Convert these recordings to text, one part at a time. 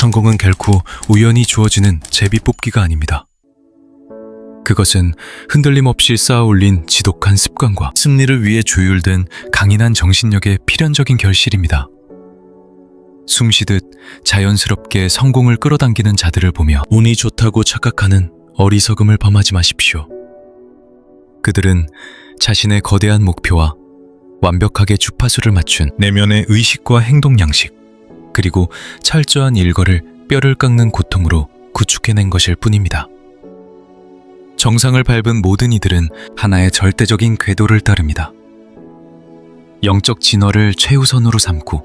성공은 결코 우연히 주어지는 제비뽑기가 아닙니다. 그것은 흔들림 없이 쌓아올린 지독한 습관과 승리를 위해 조율된 강인한 정신력의 필연적인 결실입니다. 숨쉬듯 자연스럽게 성공을 끌어당기는 자들을 보며 운이 좋다고 착각하는 어리석음을 범하지 마십시오. 그들은 자신의 거대한 목표와 완벽하게 주파수를 맞춘 내면의 의식과 행동 양식, 그리고 철저한 일거를 뼈를 깎는 고통으로 구축해낸 것일 뿐입니다. 정상을 밟은 모든 이들은 하나의 절대적인 궤도를 따릅니다. 영적 진화를 최우선으로 삼고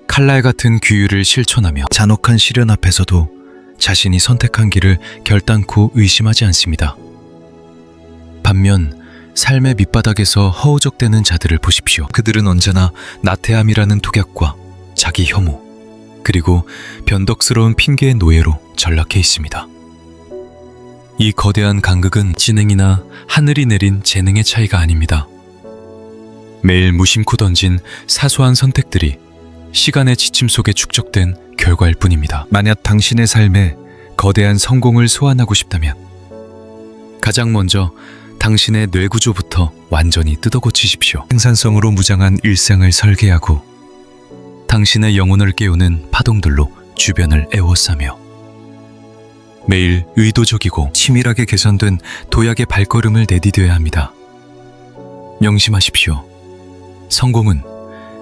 칼날 같은 규율을 실천하며 잔혹한 시련 앞에서도 자신이 선택한 길을 결단코 의심하지 않습니다. 반면 삶의 밑바닥에서 허우적대는 자들을 보십시오. 그들은 언제나 나태함이라는 독약과 자기 혐오, 그리고 변덕스러운 핑계의 노예로 전락해 있습니다. 이 거대한 간극은 지능이나 하늘이 내린 재능의 차이가 아닙니다. 매일 무심코 던진 사소한 선택들이 시간의 지침 속에 축적된 결과일 뿐입니다. 만약 당신의 삶에 거대한 성공을 소환하고 싶다면 가장 먼저 당신의 뇌구조부터 완전히 뜯어고치십시오. 생산성으로 무장한 일상을 설계하고 당신의 영혼을 깨우는 파동들로 주변을 에워싸며 매일 의도적이고 치밀하게 개선된 도약의 발걸음을 내디뎌야 합니다. 명심하십시오. 성공은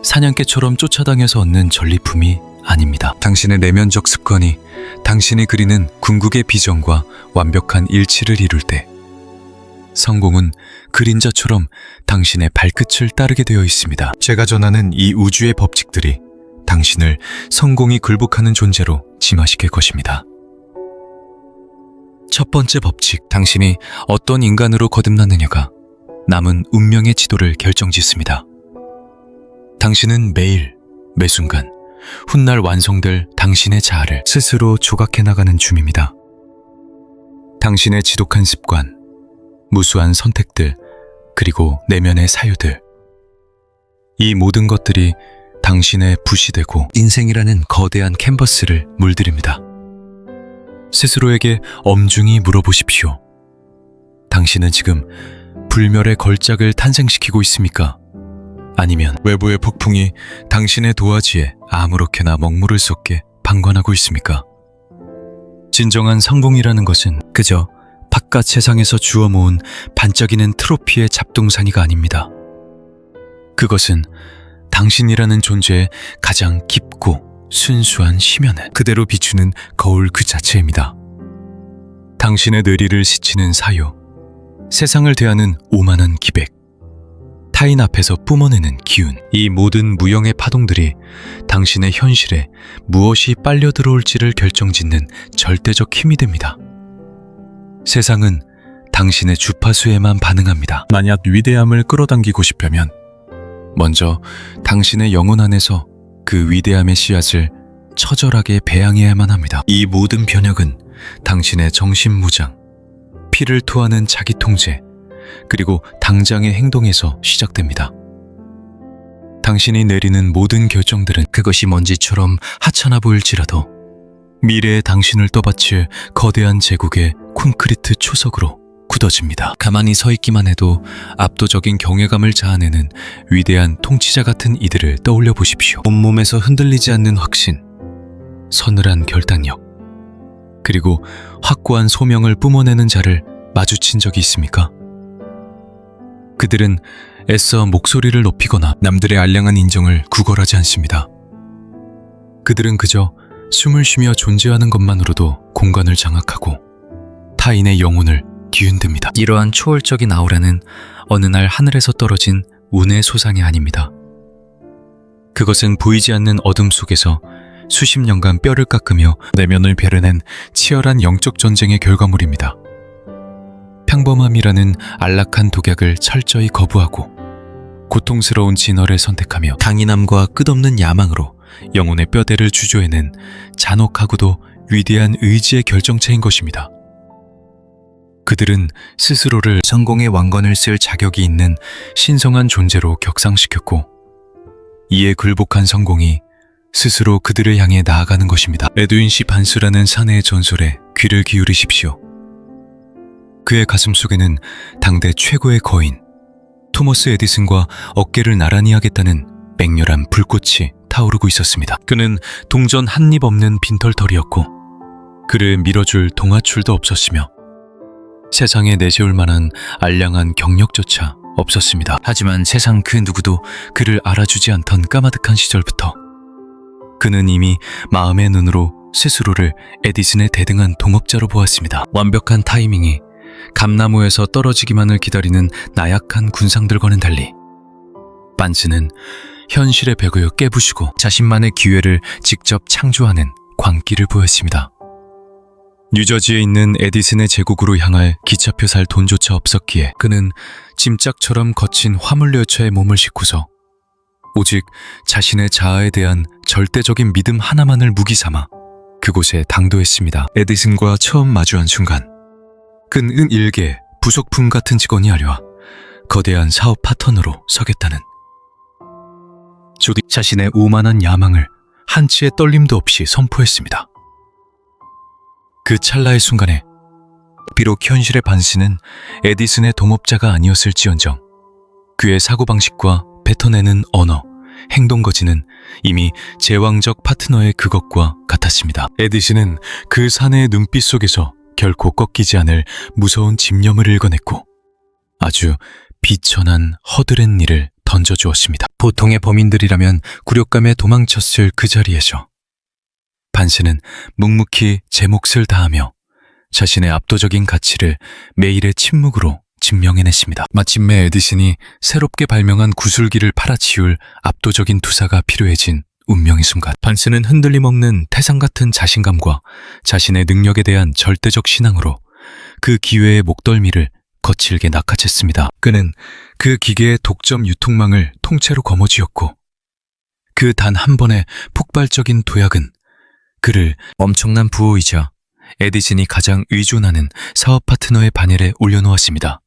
사냥개처럼 쫓아다녀서 얻는 전리품이 아닙니다. 당신의 내면적 습관이 당신이 그리는 궁극의 비전과 완벽한 일치를 이룰 때 성공은 그림자처럼 당신의 발끝을 따르게 되어 있습니다. 제가 전하는 이 우주의 법칙들이 당신을 성공이 굴복하는 존재로 진화시킬 것입니다. 첫 번째 법칙, 당신이 어떤 인간으로 거듭났느냐가 남은 운명의 지도를 결정짓습니다. 당신은 매일, 매순간, 훗날 완성될 당신의 자아를 스스로 조각해 나가는 중입니다. 당신의 지독한 습관, 무수한 선택들, 그리고 내면의 사유들, 이 모든 것들이 당신의 붓이 되고 인생이라는 거대한 캔버스를 물들입니다. 스스로에게 엄중히 물어보십시오. 당신은 지금 불멸의 걸작을 탄생시키고 있습니까? 아니면 외부의 폭풍이 당신의 도화지에 아무렇게나 먹물을 쏟게 방관하고 있습니까? 진정한 성공이라는 것은 그저 바깥 세상에서 주워 모은 반짝이는 트로피의 잡동사니가 아닙니다. 그것은 당신이라는 존재의 가장 깊고 순수한 심연을 그대로 비추는 거울 그 자체입니다. 당신의 뇌리를 스치는 사유, 세상을 대하는 오만한 기백, 타인 앞에서 뿜어내는 기운, 이 모든 무형의 파동들이 당신의 현실에 무엇이 빨려 들어올지를 결정짓는 절대적 힘이 됩니다. 세상은 당신의 주파수에만 반응합니다. 만약 위대함을 끌어당기고 싶다면 먼저 당신의 영혼 안에서 그 위대함의 씨앗을 처절하게 배양해야만 합니다. 이 모든 변혁은 당신의 정신무장, 피를 토하는 자기 통제, 그리고 당장의 행동에서 시작됩니다. 당신이 내리는 모든 결정들은 그것이 먼지처럼 하찮아 보일지라도 미래의 당신을 떠받칠 거대한 제국의 콘크리트 초석으로 굳어집니다. 가만히 서 있기만 해도 압도적인 경외감을 자아내는 위대한 통치자 같은 이들을 떠올려 보십시오. 온몸에서 흔들리지 않는 확신, 서늘한 결단력, 그리고 확고한 소명을 뿜어내는 자를 마주친 적이 있습니까? 그들은 애써 목소리를 높이거나 남들의 알량한 인정을 구걸하지 않습니다. 그들은 그저 숨을 쉬며 존재하는 것만으로도 공간을 장악하고 타인의 영혼을 뒤흔듭니다. 이러한 초월적인 아우라는 어느 날 하늘에서 떨어진 운의 소상이 아닙니다. 그것은 보이지 않는 어둠 속에서 수십 년간 뼈를 깎으며 내면을 베려낸 치열한 영적 전쟁의 결과물입니다. 평범함이라는 안락한 독약을 철저히 거부하고 고통스러운 진화를 선택하며 강인함과 끝없는 야망으로 영혼의 뼈대를 주저해낸 잔혹하고도 위대한 의지의 결정체인 것입니다. 그들은 스스로를 성공의 왕관을 쓸 자격이 있는 신성한 존재로 격상시켰고, 이에 굴복한 성공이 스스로 그들을 향해 나아가는 것입니다. 에드윈 씨 반스라는 사내의 전설에 귀를 기울이십시오. 그의 가슴 속에는 당대 최고의 거인 토머스 에디슨과 어깨를 나란히 하겠다는 맹렬한 불꽃이 타오르고 있었습니다. 그는 동전 한 입 없는 빈털터리였고 그를 밀어줄 동아줄도 없었으며 세상에 내세울 만한 알량한 경력조차 없었습니다. 하지만 세상 그 누구도 그를 알아주지 않던 까마득한 시절부터 그는 이미 마음의 눈으로 스스로를 에디슨의 대등한 동업자로 보았습니다. 완벽한 타이밍이 감나무에서 떨어지기만을 기다리는 나약한 군상들과는 달리 반스는 현실의 벽을 깨부수고 자신만의 기회를 직접 창조하는 광기를 보였습니다. 뉴저지에 있는 에디슨의 제국으로 향할 기차표 살 돈조차 없었기에 그는 짐짝처럼 거친 화물열차에 몸을 싣고서 오직 자신의 자아에 대한 절대적인 믿음 하나만을 무기 삼아 그곳에 당도했습니다. 에디슨과 처음 마주한 순간 그는 일개 부속품 같은 직원이 아니라 거대한 사업 파트너로 서겠다는 조디 자신의 오만한 야망을 한치의 떨림도 없이 선포했습니다. 그 찰나의 순간에 비록 현실의 반스는 에디슨의 동업자가 아니었을지언정 그의 사고방식과 뱉어내는 언어, 행동거지는 이미 제왕적 파트너의 그것과 같았습니다. 에디슨은 그 사내의 눈빛 속에서 결코 꺾이지 않을 무서운 집념을 읽어냈고 아주 비천한 허드렛 일을 던져주었습니다. 보통의 범인들이라면 굴욕감에 도망쳤을 그 자리에서 반스는 묵묵히 제 몫을 다하며 자신의 압도적인 가치를 매일의 침묵으로 증명해냈습니다. 마침내 에디슨이 새롭게 발명한 구슬기를 팔아치울 압도적인 투사가 필요해진 운명의 순간 반스는 흔들림 없는 태산 같은 자신감과 자신의 능력에 대한 절대적 신앙으로 그 기회의 목덜미를 거칠게 낚아챘습니다. 그는 그 기계의 독점 유통망을 통째로 거머쥐었고 그 단 한 번의 폭발적인 도약은 그를 엄청난 부호이자 에디슨이 가장 의존하는 사업 파트너의 반열에 올려놓았습니다.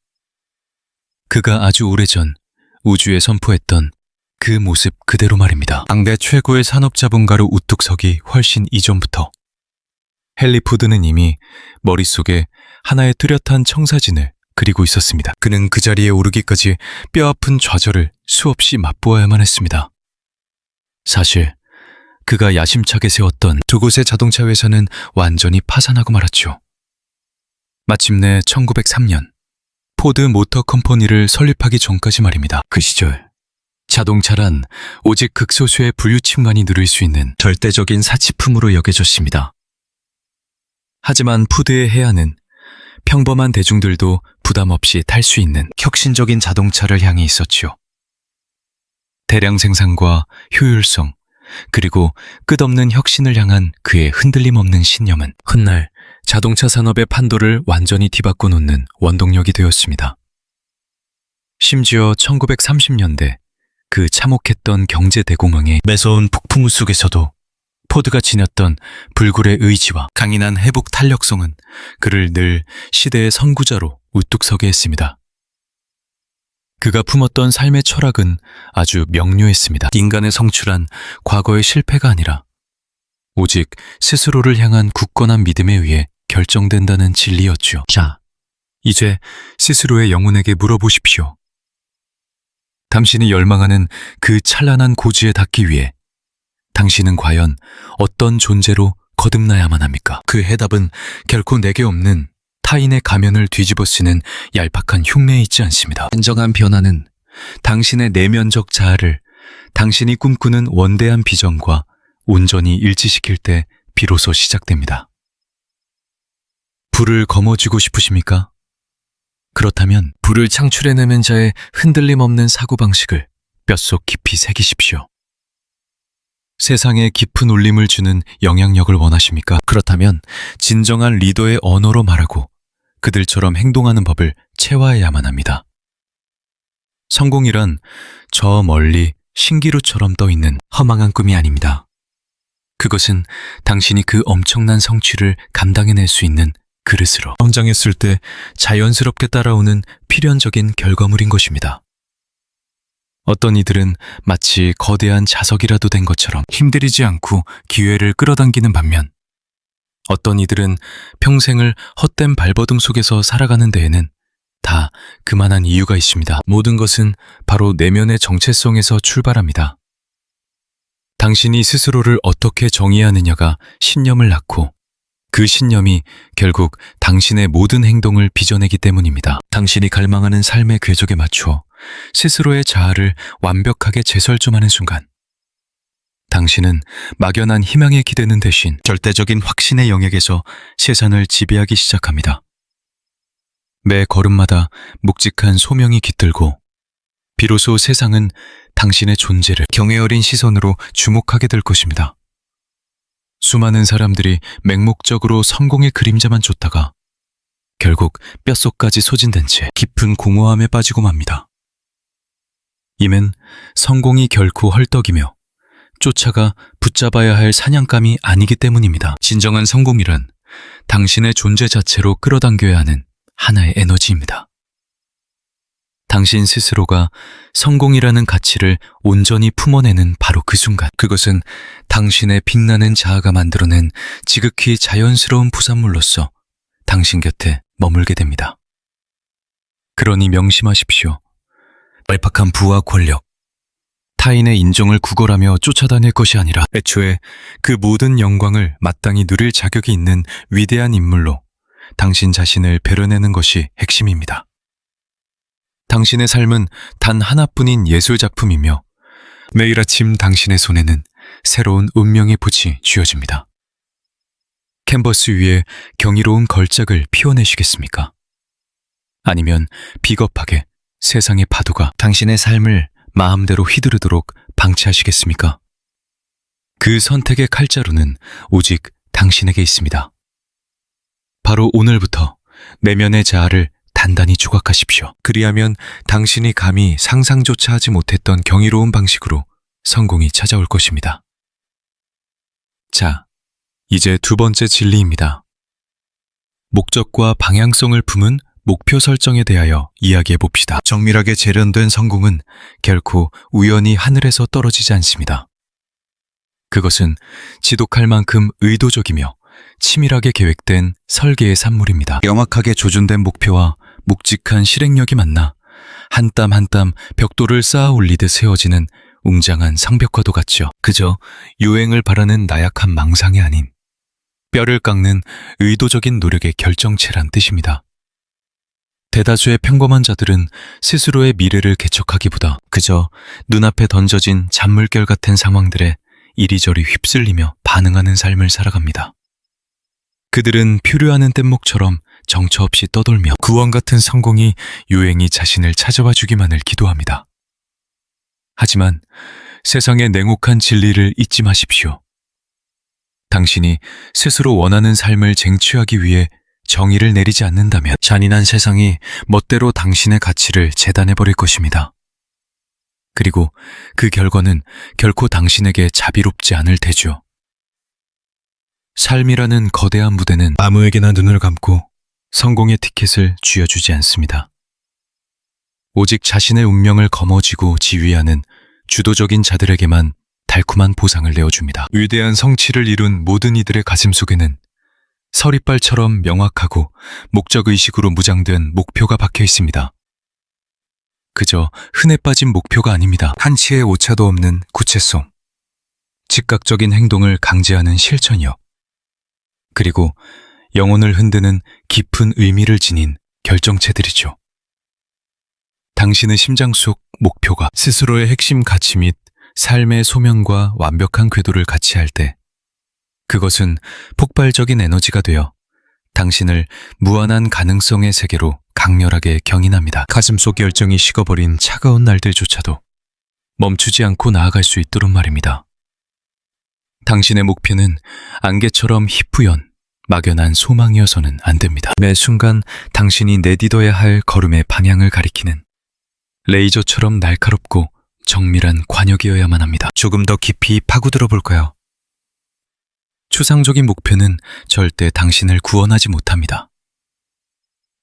그가 아주 오래전 우주에 선포했던 그 모습 그대로 말입니다. 당대 최고의 산업자본가로 우뚝 서기 훨씬 이전부터 헨리 포드는 이미 머릿속에 하나의 뚜렷한 청사진을 그리고 있었습니다. 그는 그 자리에 오르기까지 뼈아픈 좌절을 수없이 맛보아야만 했습니다. 사실 그가 야심차게 세웠던 두 곳의 자동차 회사는 완전히 파산하고 말았죠. 마침내 1903년 포드 모터 컴퍼니를 설립하기 전까지 말입니다. 그 시절 자동차란 오직 극소수의 부유층만이 누릴 수 있는 절대적인 사치품으로 여겨졌습니다. 하지만 푸드의 해안은 평범한 대중들도 부담 없이 탈 수 있는 혁신적인 자동차를 향해 있었지요. 대량 생산과 효율성, 그리고 끝없는 혁신을 향한 그의 흔들림 없는 신념은 훗날 자동차 산업의 판도를 완전히 뒤바꿔 놓는 원동력이 되었습니다. 심지어 1930년대 그 참혹했던 경제 대공황의 매서운 폭풍우 속에서도 포드가 지녔던 불굴의 의지와 강인한 회복 탄력성은 그를 늘 시대의 선구자로 우뚝 서게 했습니다. 그가 품었던 삶의 철학은 아주 명료했습니다. 인간의 성출한 과거의 실패가 아니라 오직 스스로를 향한 굳건한 믿음에 의해 결정된다는 진리였죠. 자, 이제 스스로의 영혼에게 물어보십시오. 당신이 열망하는 그 찬란한 고지에 닿기 위해 당신은 과연 어떤 존재로 거듭나야만 합니까? 그 해답은 결코 내게 없는 타인의 가면을 뒤집어 쓰는 얄팍한 흉내에 있지 않습니다. 진정한 변화는 당신의 내면적 자아를 당신이 꿈꾸는 원대한 비전과 온전히 일치시킬 때 비로소 시작됩니다. 불을 거머쥐고 싶으십니까? 그렇다면 불을 창출해내는 자의 흔들림 없는 사고방식을 뼛속 깊이 새기십시오. 세상에 깊은 울림을 주는 영향력을 원하십니까? 그렇다면 진정한 리더의 언어로 말하고 그들처럼 행동하는 법을 체화해야만 합니다. 성공이란 저 멀리 신기루처럼 떠있는 허망한 꿈이 아닙니다. 그것은 당신이 그 엄청난 성취를 감당해낼 수 있는 그릇으로 성장했을 때 자연스럽게 따라오는 필연적인 결과물인 것입니다. 어떤 이들은 마치 거대한 자석이라도 된 것처럼 힘들이지 않고 기회를 끌어당기는 반면, 어떤 이들은 평생을 헛된 발버둥 속에서 살아가는 데에는 다 그만한 이유가 있습니다. 모든 것은 바로 내면의 정체성에서 출발합니다. 당신이 스스로를 어떻게 정의하느냐가 신념을 낳고, 그 신념이 결국 당신의 모든 행동을 빚어내기 때문입니다. 당신이 갈망하는 삶의 궤적에 맞추어 스스로의 자아를 완벽하게 재설정하는 순간, 당신은 막연한 희망에 기대는 대신 절대적인 확신의 영역에서 세상을 지배하기 시작합니다. 매 걸음마다 묵직한 소명이 깃들고, 비로소 세상은 당신의 존재를 경애 어린 시선으로 주목하게 될 것입니다. 수많은 사람들이 맹목적으로 성공의 그림자만 쫓다가 결국 뼛속까지 소진된 채 깊은 공허함에 빠지고 맙니다. 임은 성공이 결코 헐떡이며 쫓아가 붙잡아야 할 사냥감이 아니기 때문입니다. 진정한 성공이란 당신의 존재 자체로 끌어당겨야 하는 하나의 에너지입니다. 당신 스스로가 성공이라는 가치를 온전히 품어내는 바로 그 순간, 그것은 당신의 빛나는 자아가 만들어낸 지극히 자연스러운 부산물로서 당신 곁에 머물게 됩니다. 그러니 명심하십시오. 얄팍한 부와 권력, 타인의 인정을 구걸하며 쫓아다닐 것이 아니라 애초에 그 모든 영광을 마땅히 누릴 자격이 있는 위대한 인물로 당신 자신을 배려내는 것이 핵심입니다. 당신의 삶은 단 하나뿐인 예술작품이며 매일 아침 당신의 손에는 새로운 운명의 붓이 쥐어집니다. 캔버스 위에 경이로운 걸작을 피워내시겠습니까? 아니면 비겁하게 세상의 파도가 당신의 삶을 마음대로 휘두르도록 방치하시겠습니까? 그 선택의 칼자루는 오직 당신에게 있습니다. 바로 오늘부터 내면의 자아를 단단히 조각하십시오. 그리하면 당신이 감히 상상조차 하지 못했던 경이로운 방식으로 성공이 찾아올 것입니다. 자, 이제 두 번째 진리입니다. 목적과 방향성을 품은 목표 설정에 대하여 이야기해 봅시다. 정밀하게 재련된 성공은 결코 우연히 하늘에서 떨어지지 않습니다. 그것은 지독할 만큼 의도적이며 치밀하게 계획된 설계의 산물입니다. 명확하게 조준된 목표와 묵직한 실행력이 만나 한 땀 한 땀 벽돌을 쌓아 올리듯 세워지는 웅장한 성벽과도 같죠. 그저 유행을 바라는 나약한 망상이 아닌 뼈를 깎는 의도적인 노력의 결정체란 뜻입니다. 대다수의 평범한 자들은 스스로의 미래를 개척하기보다 그저 눈앞에 던져진 잔물결 같은 상황들에 이리저리 휩쓸리며 반응하는 삶을 살아갑니다. 그들은 표류하는 뗏목처럼 정처 없이 떠돌며 구원 같은 성공이 유행이 자신을 찾아와 주기만을 기도합니다. 하지만 세상의 냉혹한 진리를 잊지 마십시오. 당신이 스스로 원하는 삶을 쟁취하기 위해 정의를 내리지 않는다면 잔인한 세상이 멋대로 당신의 가치를 재단해버릴 것입니다. 그리고 그 결과는 결코 당신에게 자비롭지 않을 테죠. 삶이라는 거대한 무대는 아무에게나 눈을 감고 성공의 티켓을 쥐어주지 않습니다. 오직 자신의 운명을 거머쥐고 지휘하는 주도적인 자들에게만 달콤한 보상을 내어줍니다. 위대한 성취를 이룬 모든 이들의 가슴 속에는 서리빨처럼 명확하고 목적의식으로 무장된 목표가 박혀 있습니다. 그저 흔해 빠진 목표가 아닙니다. 한치의 오차도 없는 구체성, 즉각적인 행동을 강제하는 실천이요. 그리고 영혼을 흔드는 깊은 의미를 지닌 결정체들이죠. 당신의 심장 속 목표가 스스로의 핵심 가치 및 삶의 소명과 완벽한 궤도를 같이 할 때 그것은 폭발적인 에너지가 되어 당신을 무한한 가능성의 세계로 강렬하게 경인합니다. 가슴속 열정이 식어버린 차가운 날들조차도 멈추지 않고 나아갈 수 있도록 말입니다. 당신의 목표는 안개처럼 희뿌연 막연한 소망이어서는 안 됩니다. 매 순간 당신이 내딛어야 할 걸음의 방향을 가리키는 레이저처럼 날카롭고 정밀한 관역이어야만 합니다. 조금 더 깊이 파고들어 볼까요? 추상적인 목표는 절대 당신을 구원하지 못합니다.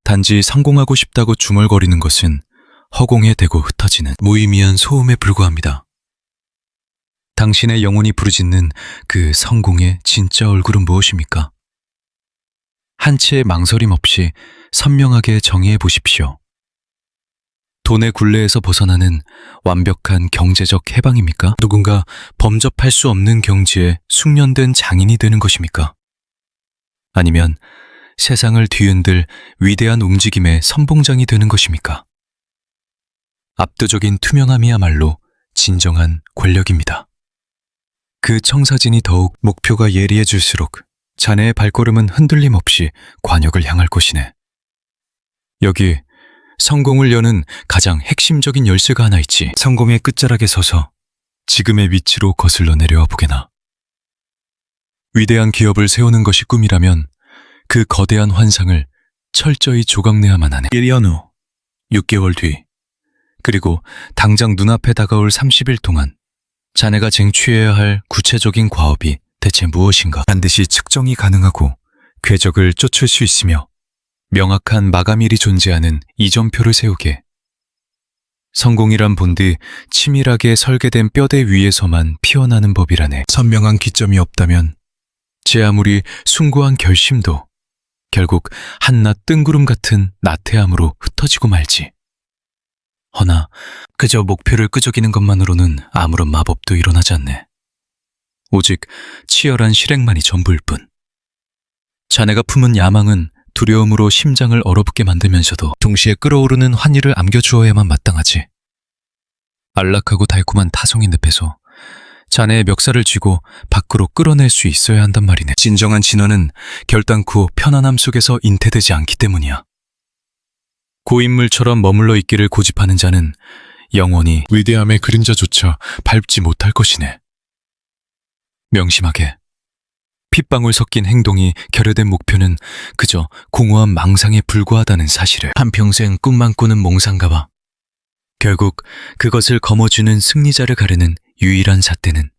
단지 성공하고 싶다고 중얼거리는 것은 허공에 대고 흩어지는 무의미한 소음에 불과합니다. 당신의 영혼이 부르짖는 그 성공의 진짜 얼굴은 무엇입니까? 한 치의 망설임 없이 선명하게 정의해 보십시오. 돈의 굴레에서 벗어나는 완벽한 경제적 해방입니까? 누군가 범접할 수 없는 경지에 숙련된 장인이 되는 것입니까? 아니면 세상을 뒤흔들 위대한 움직임의 선봉장이 되는 것입니까? 압도적인 투명함이야말로 진정한 권력입니다. 그 청사진이 더욱 목표가 예리해질수록 자네의 발걸음은 흔들림 없이 관역을 향할 것이네. 여기 성공을 여는 가장 핵심적인 열쇠가 하나 있지. 성공의 끝자락에 서서 지금의 위치로 거슬러 내려와 보게나. 위대한 기업을 세우는 것이 꿈이라면 그 거대한 환상을 철저히 조각내야만 하네. 1년 후, 6개월 뒤, 그리고 당장 눈앞에 다가올 30일 동안 자네가 쟁취해야 할 구체적인 과업이 대체 무엇인가? 반드시 측정이 가능하고 궤적을 쫓을 수 있으며 명확한 마감일이 존재하는 이전표를 세우게. 성공이란 본디 치밀하게 설계된 뼈대 위에서만 피어나는 법이라네. 선명한 기점이 없다면 제 아무리 숭고한 결심도 결국 한낱 뜬구름 같은 나태함으로 흩어지고 말지. 허나 그저 목표를 끄적이는 것만으로는 아무런 마법도 일어나지 않네. 오직 치열한 실행만이 전부일 뿐. 자네가 품은 야망은 두려움으로 심장을 얼어붙게 만들면서도 동시에 끓어오르는 환희를 안겨주어야만 마땅하지. 안락하고 달콤한 타성의 늪에서 자네의 멱살을 쥐고 밖으로 끌어낼 수 있어야 한단 말이네. 진정한 진화는 결단코 편안함 속에서 잉태되지 않기 때문이야. 고인물처럼 머물러 있기를 고집하는 자는 영원히 위대함의 그림자조차 밟지 못할 것이네. 명심하게. 핏방울 섞인 행동이 결여된 목표는 그저 공허한 망상에 불과하다는 사실을. 한평생 꿈만 꾸는 몽상가와 결국 그것을 거머쥐는 승리자를 가르는 유일한 잣대는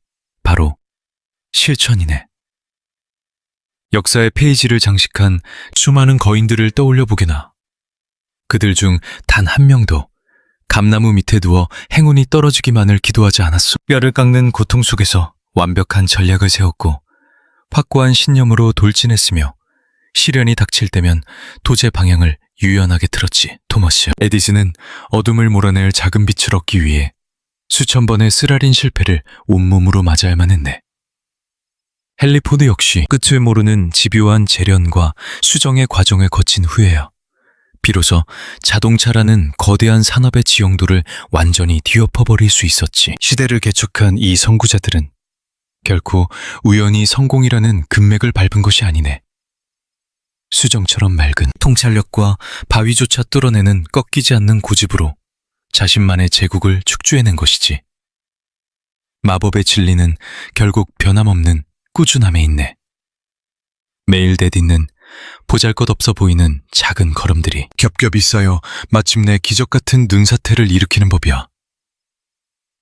바로 실천이네. 역사의 페이지를 장식한 수많은 거인들을 떠올려 보게나. 그들 중 단 한 명도 감나무 밑에 누워 행운이 떨어지기만을 기도하지 않았소. 뼈를 깎는 고통 속에서 완벽한 전략을 세웠고 확고한 신념으로 돌진했으며 시련이 닥칠 때면 도제 방향을 유연하게 틀었지. 토머스 에디슨은 어둠을 몰아낼 작은 빛을 얻기 위해 수천 번의 쓰라린 실패를 온몸으로 맞아야만 했네. 헨리 포드 역시 끝을 모르는 집요한 재련과 수정의 과정을 거친 후에야 비로소 자동차라는 거대한 산업의 지형도를 완전히 뒤엎어버릴 수 있었지. 시대를 개척한 이 선구자들은 결코 우연히 성공이라는 금맥을 밟은 것이 아니네. 수정처럼 맑은 통찰력과 바위조차 뚫어내는 꺾이지 않는 고집으로 자신만의 제국을 축주해낸 것이지. 마법의 진리는 결국 변함없는 꾸준함에 있네. 매일 내딛는 보잘것없어 보이는 작은 걸음들이 겹겹이 쌓여 마침내 기적같은 눈사태를 일으키는 법이야.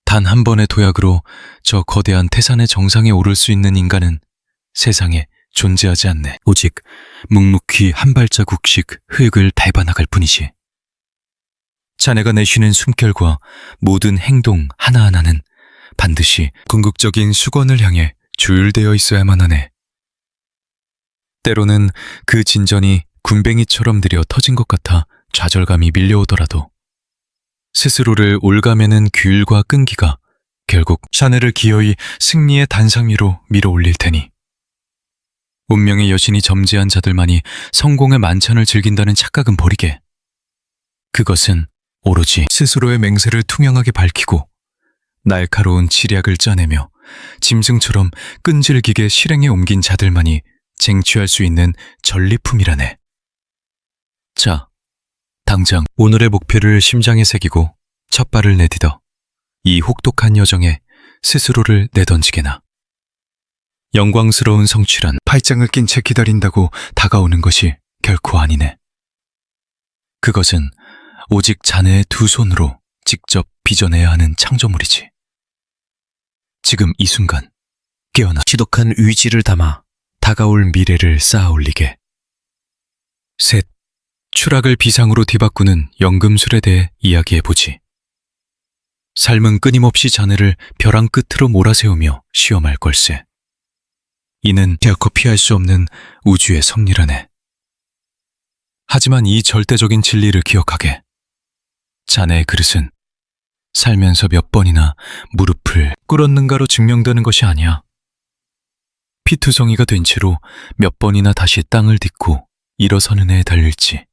단 한 번의 도약으로 저 거대한 태산의 정상에 오를 수 있는 인간은 세상에 존재하지 않네. 오직 묵묵히 한 발자국씩 흙을 밟아나갈 뿐이지. 자네가 내쉬는 숨결과 모든 행동 하나하나는 반드시 궁극적인 수건을 향해 조율되어 있어야만 하네. 때로는 그 진전이 군뱅이처럼 느려 터진 것 같아 좌절감이 밀려오더라도 스스로를 올가매는 규율과 끈기가 결국 샤넬을 기어이 승리의 단상 위로 밀어올릴 테니. 운명의 여신이 점지한 자들만이 성공의 만찬을 즐긴다는 착각은 버리게. 그것은 오로지 스스로의 맹세를 투명하게 밝히고 날카로운 지략을 짜내며 짐승처럼 끈질기게 실행에 옮긴 자들만이 쟁취할 수 있는 전리품이라네. 자, 당장 오늘의 목표를 심장에 새기고 첫 발을 내딛어 이 혹독한 여정에 스스로를 내던지게나. 영광스러운 성취란 팔짱을 낀 채 기다린다고 다가오는 것이 결코 아니네. 그것은 오직 자네의 두 손으로 직접 빚어내야 하는 창조물이지. 지금 이 순간 깨어나 지독한 의지를 담아 다가올 미래를 쌓아 올리게. 셋, 추락을 비상으로 뒤바꾸는 연금술에 대해 이야기해보지. 삶은 끊임없이 자네를 벼랑 끝으로 몰아세우며 시험할 걸세. 이는 결코 피할 수 없는 우주의 섭리라네. 하지만 이 절대적인 진리를 기억하게. 자네의 그릇은 살면서 몇 번이나 무릎을 꿇었는가로 증명되는 것이 아니야. 피투성이가 된 채로 몇 번이나 다시 땅을 딛고 일어서는 해에 달릴지.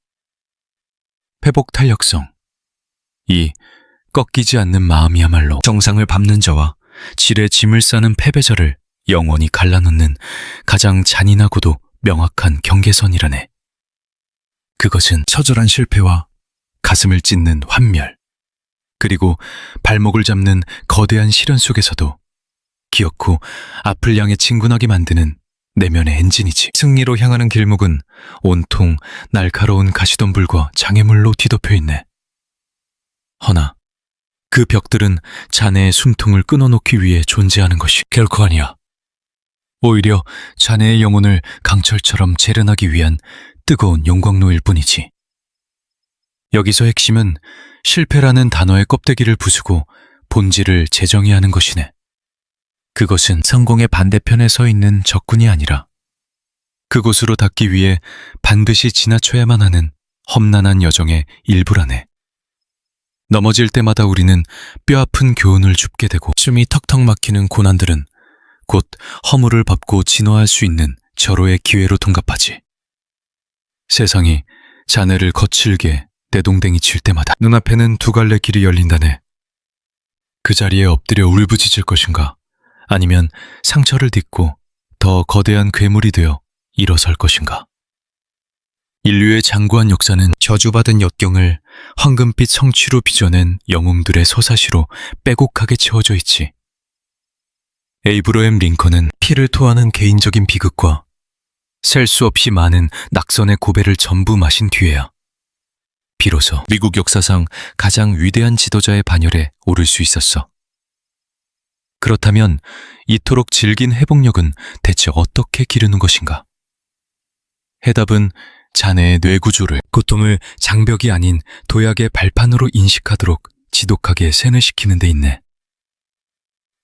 회복 탄력성. 이 꺾이지 않는 마음이야말로 정상을 밟는 자와 질의 짐을 싸는 패배자를 영원히 갈라놓는 가장 잔인하고도 명확한 경계선이라네. 그것은 처절한 실패와 가슴을 찢는 환멸, 그리고 발목을 잡는 거대한 시련 속에서도 기어코 앞을 향해 진군하게 만드는 내면의 엔진이지. 승리로 향하는 길목은 온통 날카로운 가시덤불과 장애물로 뒤덮여 있네. 허나 그 벽들은 자네의 숨통을 끊어놓기 위해 존재하는 것이 결코 아니야. 오히려 자네의 영혼을 강철처럼 재련하기 위한 뜨거운 용광로일 뿐이지. 여기서 핵심은 실패라는 단어의 껍데기를 부수고 본질을 재정의하는 것이네. 그것은 성공의 반대편에 서 있는 적군이 아니라 그곳으로 닿기 위해 반드시 지나쳐야만 하는 험난한 여정의 일부라네. 넘어질 때마다 우리는 뼈아픈 교훈을 줍게 되고 숨이 턱턱 막히는 고난들은 곧 허물을 밟고 진화할 수 있는 절호의 기회로 통갑하지. 세상이 자네를 거칠게 내동댕이 칠 때마다 눈앞에는 두 갈래 길이 열린다네. 그 자리에 엎드려 울부짖을 것인가, 아니면 상처를 딛고 더 거대한 괴물이 되어 일어설 것인가. 인류의 장구한 역사는 저주받은 역경을 황금빛 성취로 빚어낸 영웅들의 소사시로 빼곡하게 채워져 있지. 에이브러햄 링컨은 피를 토하는 개인적인 비극과 셀 수 없이 많은 낙선의 고배를 전부 마신 뒤에야 비로소 미국 역사상 가장 위대한 지도자의 반열에 오를 수 있었어. 그렇다면 이토록 질긴 회복력은 대체 어떻게 기르는 것인가? 해답은 자네의 뇌구조를, 고통을 장벽이 아닌 도약의 발판으로 인식하도록 지독하게 세뇌시키는 데 있네.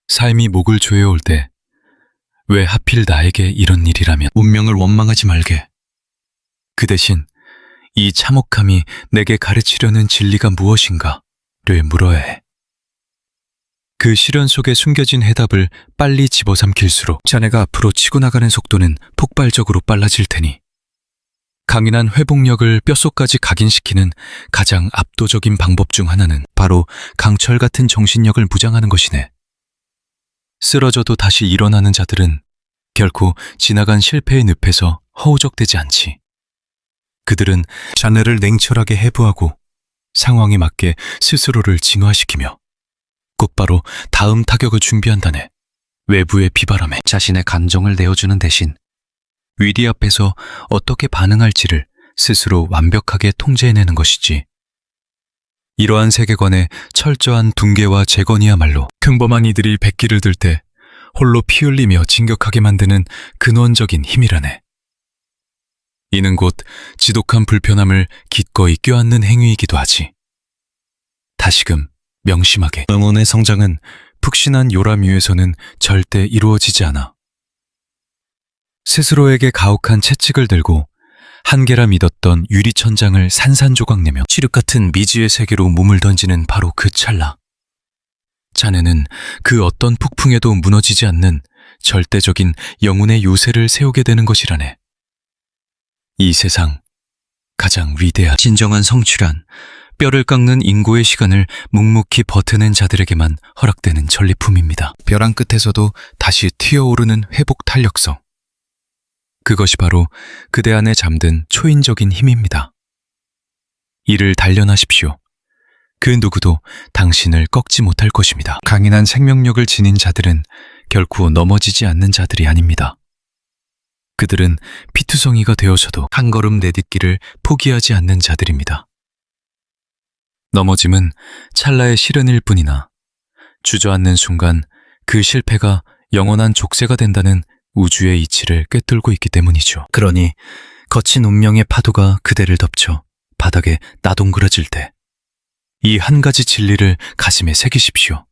삶이 목을 조여올 때 왜 하필 나에게 이런 일이라면 운명을 원망하지 말게. 그 대신 이 참혹함이 내게 가르치려는 진리가 무엇인가를 물어야 해. 그 시련 속에 숨겨진 해답을 빨리 집어삼킬수록 자네가 앞으로 치고 나가는 속도는 폭발적으로 빨라질 테니 강인한 회복력을 뼛속까지 각인시키는 가장 압도적인 방법 중 하나는 바로 강철 같은 정신력을 무장하는 것이네. 쓰러져도 다시 일어나는 자들은 결코 지나간 실패의 늪에서 허우적대지 않지. 그들은 자네를 냉철하게 해부하고 상황에 맞게 스스로를 진화시키며 곧바로 다음 타격을 준비한다네. 외부의 비바람에 자신의 감정을 내어주는 대신 위기 앞에서 어떻게 반응할지를 스스로 완벽하게 통제해내는 것이지. 이러한 세계관의 철저한 둥계와 재건이야말로 평범한 이들이 백기를 들 때 홀로 피 흘리며 진격하게 만드는 근원적인 힘이라네. 이는 곧 지독한 불편함을 기꺼이 껴안는 행위이기도 하지. 다시금 명심하게, 영혼의 성장은 푹신한 요람 위에서는 절대 이루어지지 않아. 스스로에게 가혹한 채찍을 들고 한계라 믿었던 유리천장을 산산조각내며 칠흑 같은 미지의 세계로 몸을 던지는 바로 그 찰나, 자네는 그 어떤 폭풍에도 무너지지 않는 절대적인 영혼의 요새를 세우게 되는 것이라네. 이 세상 가장 위대한 진정한 성취란 뼈를 깎는 인고의 시간을 묵묵히 버텨낸 자들에게만 허락되는 전리품입니다. 벼랑 끝에서도 다시 튀어오르는 회복 탄력성. 그것이 바로 그대 안에 잠든 초인적인 힘입니다. 이를 단련하십시오. 그 누구도 당신을 꺾지 못할 것입니다. 강인한 생명력을 지닌 자들은 결코 넘어지지 않는 자들이 아닙니다. 그들은 피투성이가 되어서도 한 걸음 내딛기를 포기하지 않는 자들입니다. 넘어짐은 찰나의 시련일 뿐이나 주저앉는 순간 그 실패가 영원한 족쇄가 된다는 우주의 이치를 꿰뚫고 있기 때문이죠. 그러니 거친 운명의 파도가 그대를 덮쳐 바닥에 나동그러질 때 이 한 가지 진리를 가슴에 새기십시오.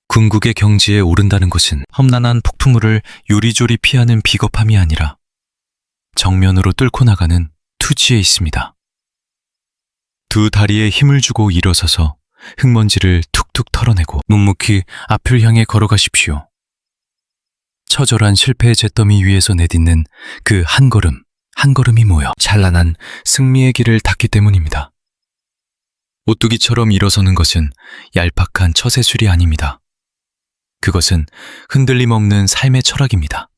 궁극의 경지에 오른다는 것은 험난한 폭풍우를 요리조리 피하는 비겁함이 아니라 정면으로 뚫고 나가는 투지에 있습니다. 두 다리에 힘을 주고 일어서서 흙먼지를 툭툭 털어내고 묵묵히 앞을 향해 걸어가십시오. 처절한 실패의 잿더미 위에서 내딛는 그 한 걸음, 한 걸음이 모여 찬란한 승리의 길을 닫기 때문입니다. 오뚜기처럼 일어서는 것은 얄팍한 처세술이 아닙니다. 그것은 흔들림 없는 삶의 철학입니다.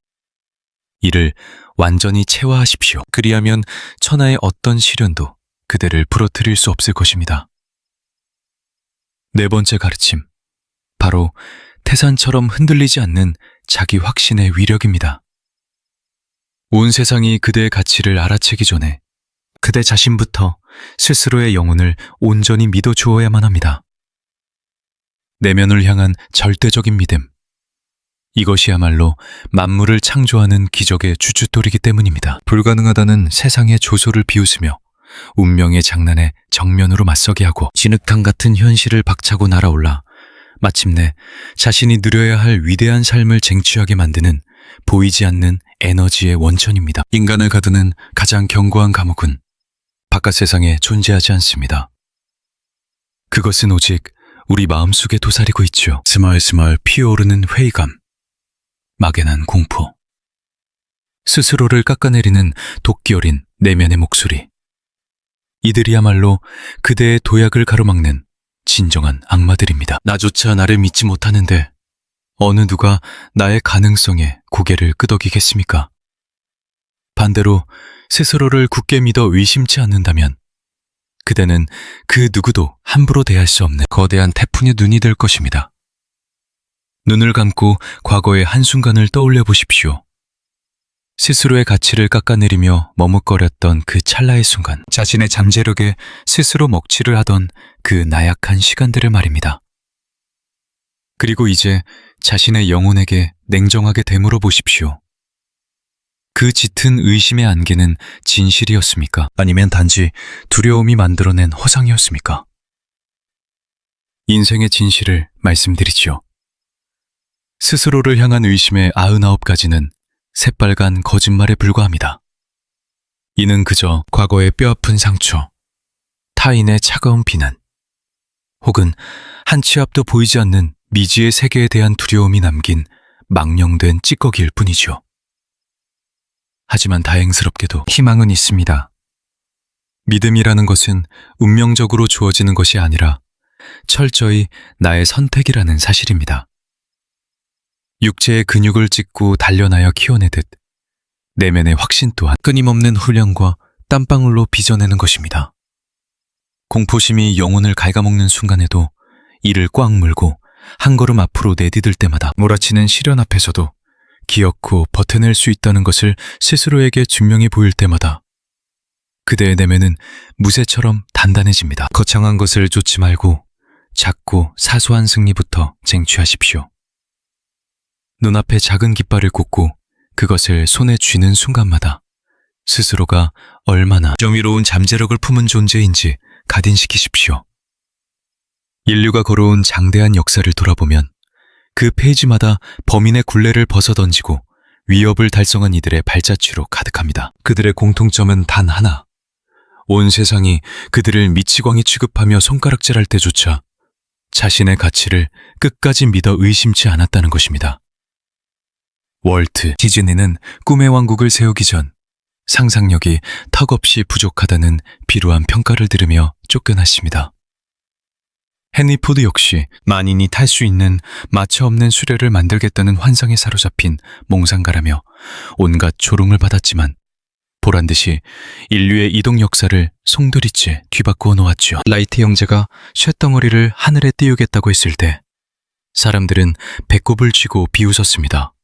이를 완전히 체화하십시오. 그리하면 천하의 어떤 시련도 그대를 부러뜨릴 수 없을 것입니다. 네 번째 가르침, 바로 태산처럼 흔들리지 않는 자기 확신의 위력입니다. 온 세상이 그대의 가치를 알아채기 전에 그대 자신부터 스스로의 영혼을 온전히 믿어주어야만 합니다. 내면을 향한 절대적인 믿음. 이것이야말로 만물을 창조하는 기적의 주춧돌이기 때문입니다. 불가능하다는 세상의 조소를 비웃으며 운명의 장난에 정면으로 맞서게 하고 진흙탕 같은 현실을 박차고 날아올라 마침내 자신이 누려야 할 위대한 삶을 쟁취하게 만드는 보이지 않는 에너지의 원천입니다. 인간을 가두는 가장 견고한 감옥은 바깥 세상에 존재하지 않습니다. 그것은 오직 우리 마음속에 도사리고 있죠. 스멀스멀 피어오르는 회의감, 막연한 공포, 스스로를 깎아내리는 도끼 어린 내면의 목소리. 이들이야말로 그대의 도약을 가로막는 진정한 악마들입니다. 나조차 나를 믿지 못하는데 어느 누가 나의 가능성에 고개를 끄덕이겠습니까? 반대로 스스로를 굳게 믿어 의심치 않는다면 그대는 그 누구도 함부로 대할 수 없는 거대한 태풍의 눈이 될 것입니다. 눈을 감고 과거의 한순간을 떠올려 보십시오. 스스로의 가치를 깎아내리며 머뭇거렸던 그 찰나의 순간, 자신의 잠재력에 스스로 먹칠을 하던 그 나약한 시간들을 말입니다. 그리고 이제 자신의 영혼에게 냉정하게 되물어 보십시오. 그 짙은 의심의 안개는 진실이었습니까? 아니면 단지 두려움이 만들어낸 허상이었습니까? 인생의 진실을 말씀드리지요. 스스로를 향한 의심의 99가지는 새빨간 거짓말에 불과합니다. 이는 그저 과거의 뼈아픈 상처, 타인의 차가운 비난, 혹은 한 치 앞도 보이지 않는 미지의 세계에 대한 두려움이 남긴 망령된 찌꺼기일 뿐이죠. 하지만 다행스럽게도 희망은 있습니다. 믿음이라는 것은 운명적으로 주어지는 것이 아니라 철저히 나의 선택이라는 사실입니다. 육체의 근육을 찢고 단련하여 키워내듯 내면의 확신 또한 끊임없는 훈련과 땀방울로 빚어내는 것입니다. 공포심이 영혼을 갉아먹는 순간에도 이를 꽉 물고 한 걸음 앞으로 내디딜 때마다 몰아치는 시련 앞에서도 기어코 버텨낼 수 있다는 것을 스스로에게 증명해 보일 때마다 그대의 내면은 무쇠처럼 단단해집니다. 거창한 것을 쫓지 말고 작고 사소한 승리부터 쟁취하십시오. 눈앞에 작은 깃발을 꽂고 그것을 손에 쥐는 순간마다 스스로가 얼마나 정의로운 잠재력을 품은 존재인지 각인시키십시오. 인류가 걸어온 장대한 역사를 돌아보면 그 페이지마다 범인의 굴레를 벗어던지고 위협을 달성한 이들의 발자취로 가득합니다. 그들의 공통점은 단 하나. 온 세상이 그들을 미치광이 취급하며 손가락질할 때조차 자신의 가치를 끝까지 믿어 의심치 않았다는 것입니다. 월트 디즈니는 꿈의 왕국을 세우기 전 상상력이 턱없이 부족하다는 비루한 평가를 들으며 쫓겨났습니다. 헨리 포드 역시 만인이 탈 수 있는 마차 없는 수레를 만들겠다는 환상에 사로잡힌 몽상가라며 온갖 조롱을 받았지만 보란듯이 인류의 이동 역사를 송두리째 뒤바꾸어 놓았죠. 라이트 형제가 쇳덩어리를 하늘에 띄우겠다고 했을 때 사람들은 배꼽을 쥐고 비웃었습니다.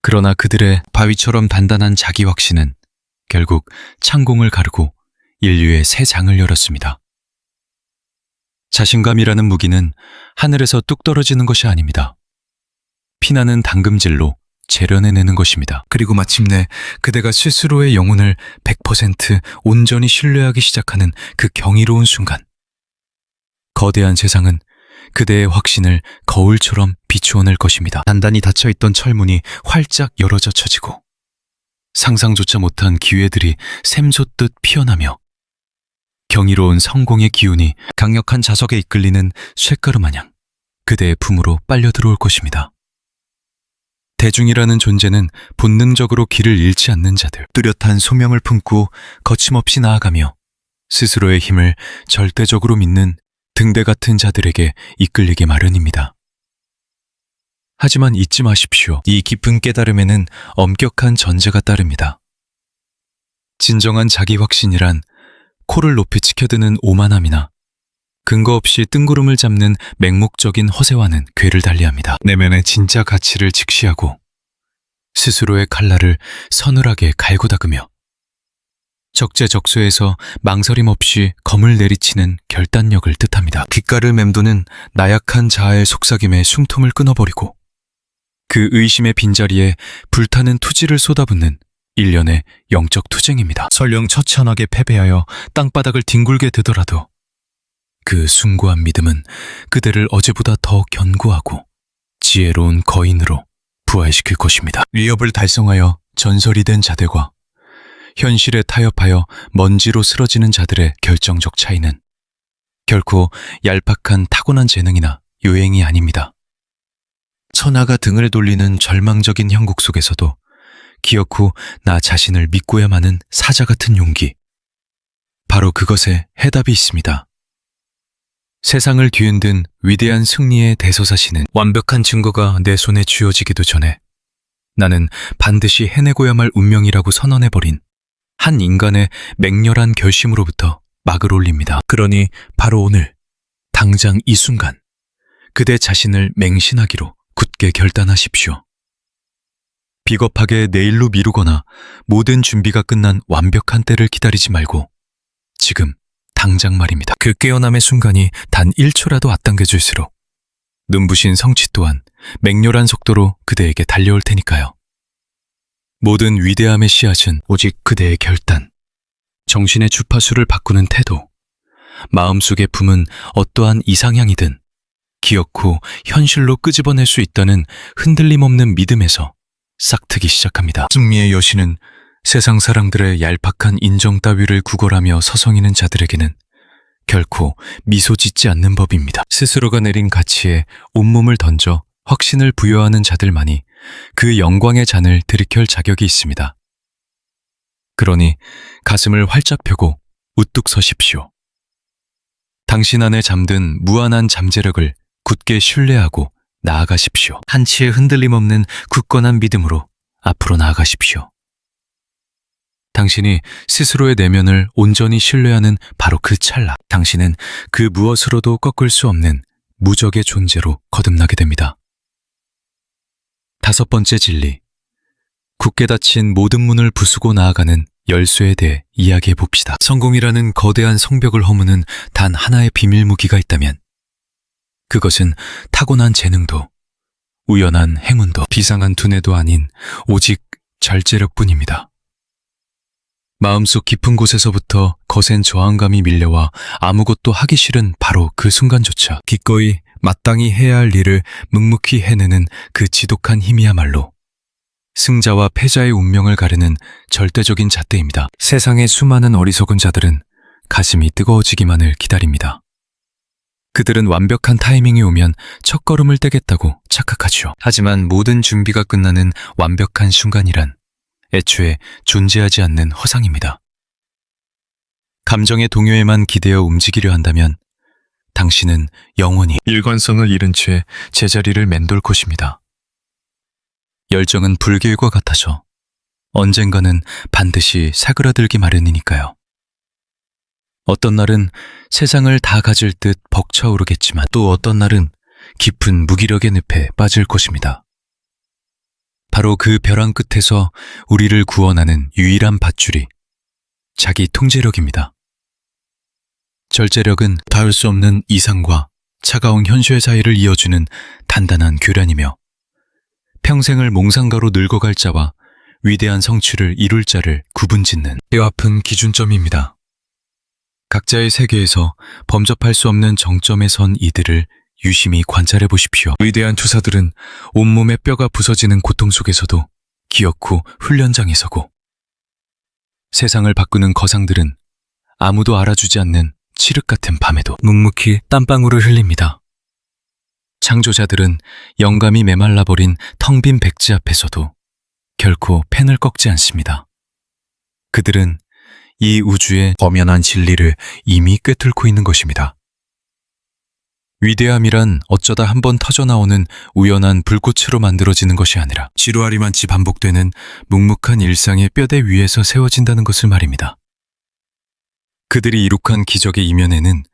그러나 그들의 바위처럼 단단한 자기 확신은 결국 창공을 가르고 인류의 새 장을 열었습니다. 자신감이라는 무기는 하늘에서 뚝 떨어지는 것이 아닙니다. 피나는 당금질로 재련해내는 것입니다. 그리고 마침내 그대가 스스로의 영혼을 100% 온전히 신뢰하기 시작하는 그 경이로운 순간, 거대한 세상은 그대의 확신을 거울처럼 비추어낼 것입니다. 단단히 닫혀있던 철문이 활짝 열어져 쳐지고 상상조차 못한 기회들이 샘솟듯 피어나며 경이로운 성공의 기운이 강력한 자석에 이끌리는 쇳가루 마냥 그대의 품으로 빨려 들어올 것입니다. 대중이라는 존재는 본능적으로 길을 잃지 않는 자들, 뚜렷한 소명을 품고 거침없이 나아가며 스스로의 힘을 절대적으로 믿는 등대 같은 자들에게 이끌리게 마련입니다. 하지만 잊지 마십시오. 이 깊은 깨달음에는 엄격한 전제가 따릅니다. 진정한 자기 확신이란 코를 높이 치켜드는 오만함이나 근거 없이 뜬구름을 잡는 맹목적인 허세와는 궤를 달리합니다. 내면의 진짜 가치를 직시하고 스스로의 칼날을 서늘하게 갈고 닦으며 적재적소에서 망설임 없이 검을 내리치는 결단력을 뜻합니다. 귓가를 맴도는 나약한 자아의 속삭임에 숨통을 끊어버리고 그 의심의 빈자리에 불타는 투지를 쏟아붓는 일련의 영적 투쟁입니다. 설령 처참하게 패배하여 땅바닥을 뒹굴게 되더라도 그 숭고한 믿음은 그대를 어제보다 더 견고하고 지혜로운 거인으로 부활시킬 것입니다. 위협을 달성하여 전설이 된 자들과 현실에 타협하여 먼지로 쓰러지는 자들의 결정적 차이는 결코 얄팍한 타고난 재능이나 요행이 아닙니다. 천하가 등을 돌리는 절망적인 형국 속에서도 기어코 나 자신을 믿고야마는 사자 같은 용기, 바로 그것에 해답이 있습니다. 세상을 뒤흔든 위대한 승리의 대서사시는 완벽한 증거가 내 손에 쥐어지기도 전에 나는 반드시 해내고야만 할 운명이라고 선언해버린 한 인간의 맹렬한 결심으로부터 막을 올립니다. 그러니 바로 오늘, 당장 이 순간 그대 자신을 맹신하기로 굳게 결단하십시오. 비겁하게 내일로 미루거나 모든 준비가 끝난 완벽한 때를 기다리지 말고 지금 당장 말입니다. 그 깨어남의 순간이 단 1초라도 앞당겨질수록 눈부신 성취 또한 맹렬한 속도로 그대에게 달려올 테니까요. 모든 위대함의 씨앗은 오직 그대의 결단, 정신의 주파수를 바꾸는 태도, 마음속에 품은 어떠한 이상향이든 기어코 현실로 끄집어낼 수 있다는 흔들림 없는 믿음에서 싹트기 시작합니다. 승리의 여신은 세상 사람들의 얄팍한 인정 따위를 구걸하며 서성이는 자들에게는 결코 미소 짓지 않는 법입니다. 스스로가 내린 가치에 온몸을 던져 확신을 부여하는 자들만이 그 영광의 잔을 들이킬 자격이 있습니다. 그러니 가슴을 활짝 펴고 우뚝 서십시오. 당신 안에 잠든 무한한 잠재력을 굳게 신뢰하고 나아가십시오. 한치의 흔들림 없는 굳건한 믿음으로 앞으로 나아가십시오. 당신이 스스로의 내면을 온전히 신뢰하는 바로 그 찰나, 당신은 그 무엇으로도 꺾을 수 없는 무적의 존재로 거듭나게 됩니다. 5번째 진리, 굳게 닫힌 모든 문을 부수고 나아가는 열쇠에 대해 이야기해 봅시다. 성공이라는 거대한 성벽을 허무는 단 하나의 비밀 무기가 있다면 그것은 타고난 재능도 우연한 행운도 비상한 두뇌도 아닌 오직 절제력뿐입니다. 마음속 깊은 곳에서부터 거센 저항감이 밀려와 아무것도 하기 싫은 바로 그 순간조차 기꺼이 마땅히 해야 할 일을 묵묵히 해내는 그 지독한 힘이야말로 승자와 패자의 운명을 가르는 절대적인 잣대입니다. 세상의 수많은 어리석은 자들은 가슴이 뜨거워지기만을 기다립니다. 그들은 완벽한 타이밍이 오면 첫걸음을 떼겠다고 착각하죠. 하지만 모든 준비가 끝나는 완벽한 순간이란 애초에 존재하지 않는 허상입니다. 감정의 동요에만 기대어 움직이려 한다면 당신은 영원히 일관성을 잃은 채 제자리를 맴돌 것입니다. 열정은 불길과 같아져 언젠가는 반드시 사그라들기 마련이니까요. 어떤 날은 세상을 다 가질 듯 벅차오르겠지만 또 어떤 날은 깊은 무기력의 늪에 빠질 것입니다. 바로 그 벼랑 끝에서 우리를 구원하는 유일한 밧줄이 자기 통제력입니다. 절제력은 닿을 수 없는 이상과 차가운 현실 사이를 이어주는 단단한 교란이며 평생을 몽상가로 늙어갈 자와 위대한 성취를 이룰 자를 구분짓는 뼈아픈 기준점입니다. 각자의 세계에서 범접할 수 없는 정점에 선 이들을 유심히 관찰해 보십시오. 위대한 투사들은 온몸의 뼈가 부서지는 고통 속에서도 기어코 훈련장에 서고, 세상을 바꾸는 거상들은 아무도 알아주지 않는 칠흑 같은 밤에도 묵묵히 땀방울을 흘립니다. 창조자들은 영감이 메말라버린 텅 빈 백지 앞에서도 결코 펜을 꺾지 않습니다. 그들은 이 우주의 엄연한 진리를 이미 꿰뚫고 있는 것입니다. 위대함이란 어쩌다 한번 터져나오는 우연한 불꽃으로 만들어지는 것이 아니라 지루하리만치 반복되는 묵묵한 일상의 뼈대 위에서 세워진다는 것을 말입니다. 그들이 이룩한 기적의 이면에는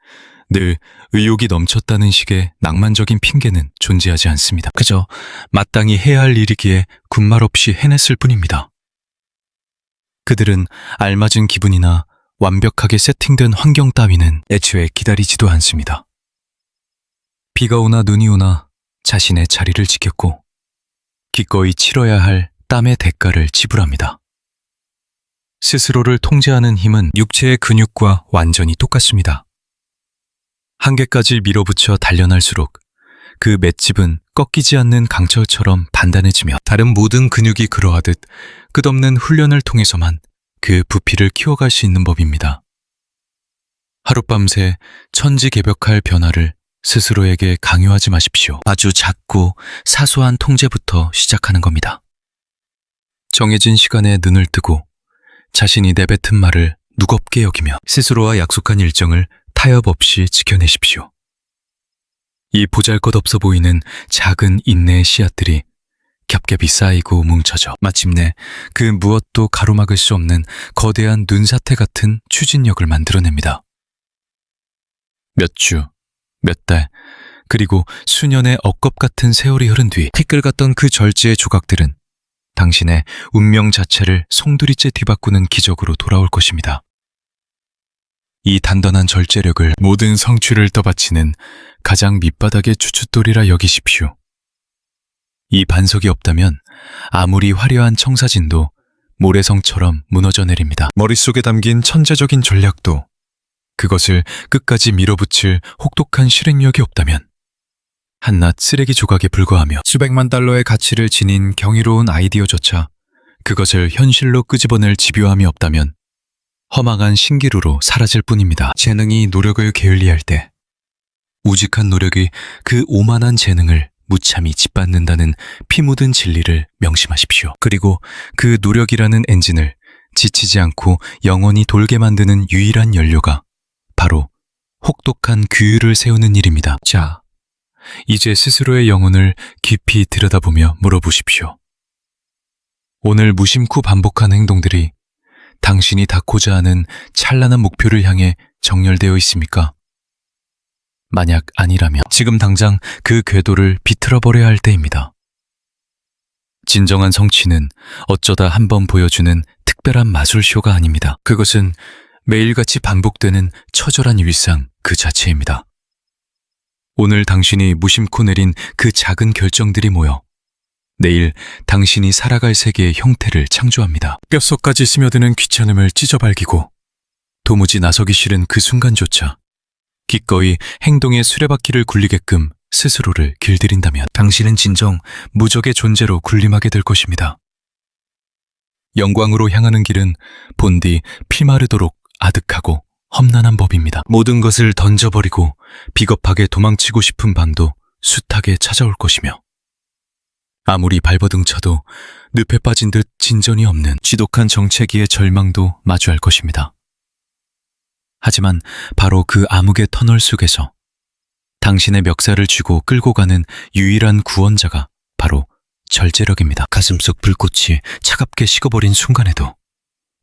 늘 의욕이 넘쳤다는 식의 낭만적인 핑계는 존재하지 않습니다. 그저 마땅히 해야 할 일이기에 군말 없이 해냈을 뿐입니다. 그들은 알맞은 기분이나 완벽하게 세팅된 환경 따위는 애초에 기다리지도 않습니다. 비가 오나 눈이 오나 자신의 자리를 지켰고 기꺼이 치러야 할 땀의 대가를 지불합니다. 스스로를 통제하는 힘은 육체의 근육과 완전히 똑같습니다. 한계까지 밀어붙여 단련할수록 그 맷집은 꺾이지 않는 강철처럼 단단해지며 다른 모든 근육이 그러하듯 끝없는 훈련을 통해서만 그 부피를 키워갈 수 있는 법입니다. 하룻밤새 천지개벽할 변화를 스스로에게 강요하지 마십시오. 아주 작고 사소한 통제부터 시작하는 겁니다. 정해진 시간에 눈을 뜨고 자신이 내뱉은 말을 무겁게 여기며 스스로와 약속한 일정을 타협 없이 지켜내십시오. 이 보잘것없어 보이는 작은 인내의 씨앗들이 겹겹이 쌓이고 뭉쳐져 마침내 그 무엇도 가로막을 수 없는 거대한 눈사태 같은 추진력을 만들어냅니다. 몇 주, 몇 달, 그리고 수년의 억겁 같은 세월이 흐른 뒤 티끌 같던 그 절제의 조각들은 당신의 운명 자체를 송두리째 뒤바꾸는 기적으로 돌아올 것입니다. 이 단단한 절제력을 모든 성취를 떠받치는 가장 밑바닥의 추춧돌이라 여기십시오. 이 반석이 없다면 아무리 화려한 청사진도 모래성처럼 무너져 내립니다. 머릿속에 담긴 천재적인 전략도 그것을 끝까지 밀어붙일 혹독한 실행력이 없다면 한낱 쓰레기 조각에 불과하며 수백만 달러의 가치를 지닌 경이로운 아이디어조차 그것을 현실로 끄집어낼 집요함이 없다면 허망한 신기루로 사라질 뿐입니다. 재능이 노력을 게을리할 때 우직한 노력이 그 오만한 재능을 무참히 짓밟는다는 피 묻은 진리를 명심하십시오. 그리고 그 노력이라는 엔진을 지치지 않고 영원히 돌게 만드는 유일한 연료가 바로 혹독한 규율을 세우는 일입니다. 자, 이제 스스로의 영혼을 깊이 들여다보며 물어보십시오. 오늘 무심코 반복한 행동들이 당신이 닿고자 하는 찬란한 목표를 향해 정렬되어 있습니까? 만약 아니라면 지금 당장 그 궤도를 비틀어버려야 할 때입니다. 진정한 성취는 어쩌다 한번 보여주는 특별한 마술쇼가 아닙니다. 그것은 매일같이 반복되는 처절한 일상 그 자체입니다. 오늘 당신이 무심코 내린 그 작은 결정들이 모여 내일 당신이 살아갈 세계의 형태를 창조합니다. 뼛속까지 스며드는 귀찮음을 찢어발기고 도무지 나서기 싫은 그 순간조차 기꺼이 행동의 수레바퀴를 굴리게끔 스스로를 길들인다면 당신은 진정 무적의 존재로 군림하게 될 것입니다. 영광으로 향하는 길은 본디 피마르도록 아득하고 험난한 법입니다. 모든 것을 던져버리고 비겁하게 도망치고 싶은 밤도 숱하게 찾아올 것이며 아무리 발버둥 쳐도 늪에 빠진 듯 진전이 없는 지독한 정체기의 절망도 마주할 것입니다. 하지만 바로 그 암흑의 터널 속에서 당신의 멱살을 쥐고 끌고 가는 유일한 구원자가 바로 절제력입니다. 가슴속 불꽃이 차갑게 식어버린 순간에도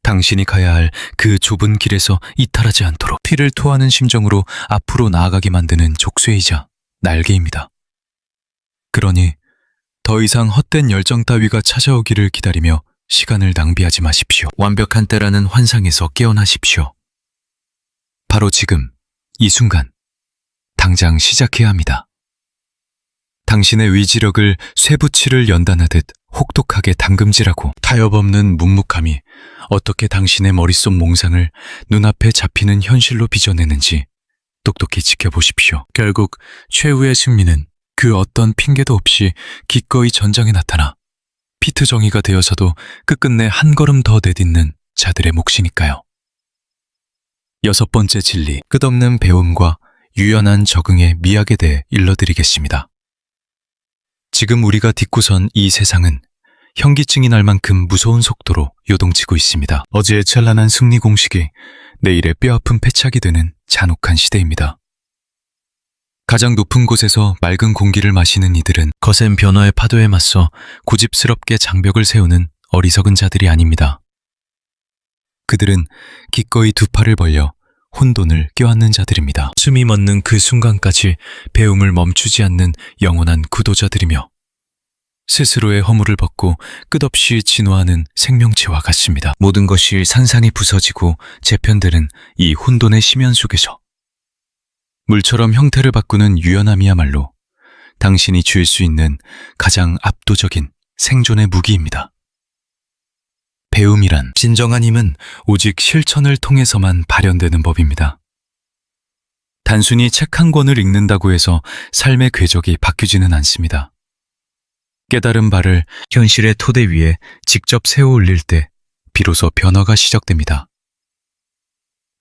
당신이 가야 할 그 좁은 길에서 이탈하지 않도록 피를 토하는 심정으로 앞으로 나아가게 만드는 족쇄이자 날개입니다. 그러니 더 이상 헛된 열정 따위가 찾아오기를 기다리며 시간을 낭비하지 마십시오. 완벽한 때라는 환상에서 깨어나십시오. 바로 지금, 이 순간, 당장 시작해야 합니다. 당신의 의지력을 쇠붙이를 연단하듯 혹독하게 담금질하고 타협없는 묵묵함이 어떻게 당신의 머릿속 몽상을 눈앞에 잡히는 현실로 빚어내는지 똑똑히 지켜보십시오. 결국 최후의 승리는 그 어떤 핑계도 없이 기꺼이 전장에 나타나 피트 정의가 되어서도 끝끝내 한 걸음 더 내딛는 자들의 몫이니까요. 6번째 진리, 끝없는 배움과 유연한 적응의 미학에 대해 일러드리겠습니다. 지금 우리가 딛고선 이 세상은 현기증이 날 만큼 무서운 속도로 요동치고 있습니다. 어제의 찬란한 승리 공식이 내일의 뼈아픈 패착이 되는 잔혹한 시대입니다. 가장 높은 곳에서 맑은 공기를 마시는 이들은 거센 변화의 파도에 맞서 고집스럽게 장벽을 세우는 어리석은 자들이 아닙니다. 그들은 기꺼이 두 팔을 벌려 혼돈을 껴안는 자들입니다. 숨이 멎는 그 순간까지 배움을 멈추지 않는 영원한 구도자들이며 스스로의 허물을 벗고 끝없이 진화하는 생명체와 같습니다. 모든 것이 산산이 부서지고 재편되는 이 혼돈의 심연 속에서 물처럼 형태를 바꾸는 유연함이야말로 당신이 줄 수 있는 가장 압도적인 생존의 무기입니다. 배움이란 진정한 힘은 오직 실천을 통해서만 발현되는 법입니다. 단순히 책 한 권을 읽는다고 해서 삶의 궤적이 바뀌지는 않습니다. 깨달은 바를 현실의 토대 위에 직접 세워 올릴 때 비로소 변화가 시작됩니다.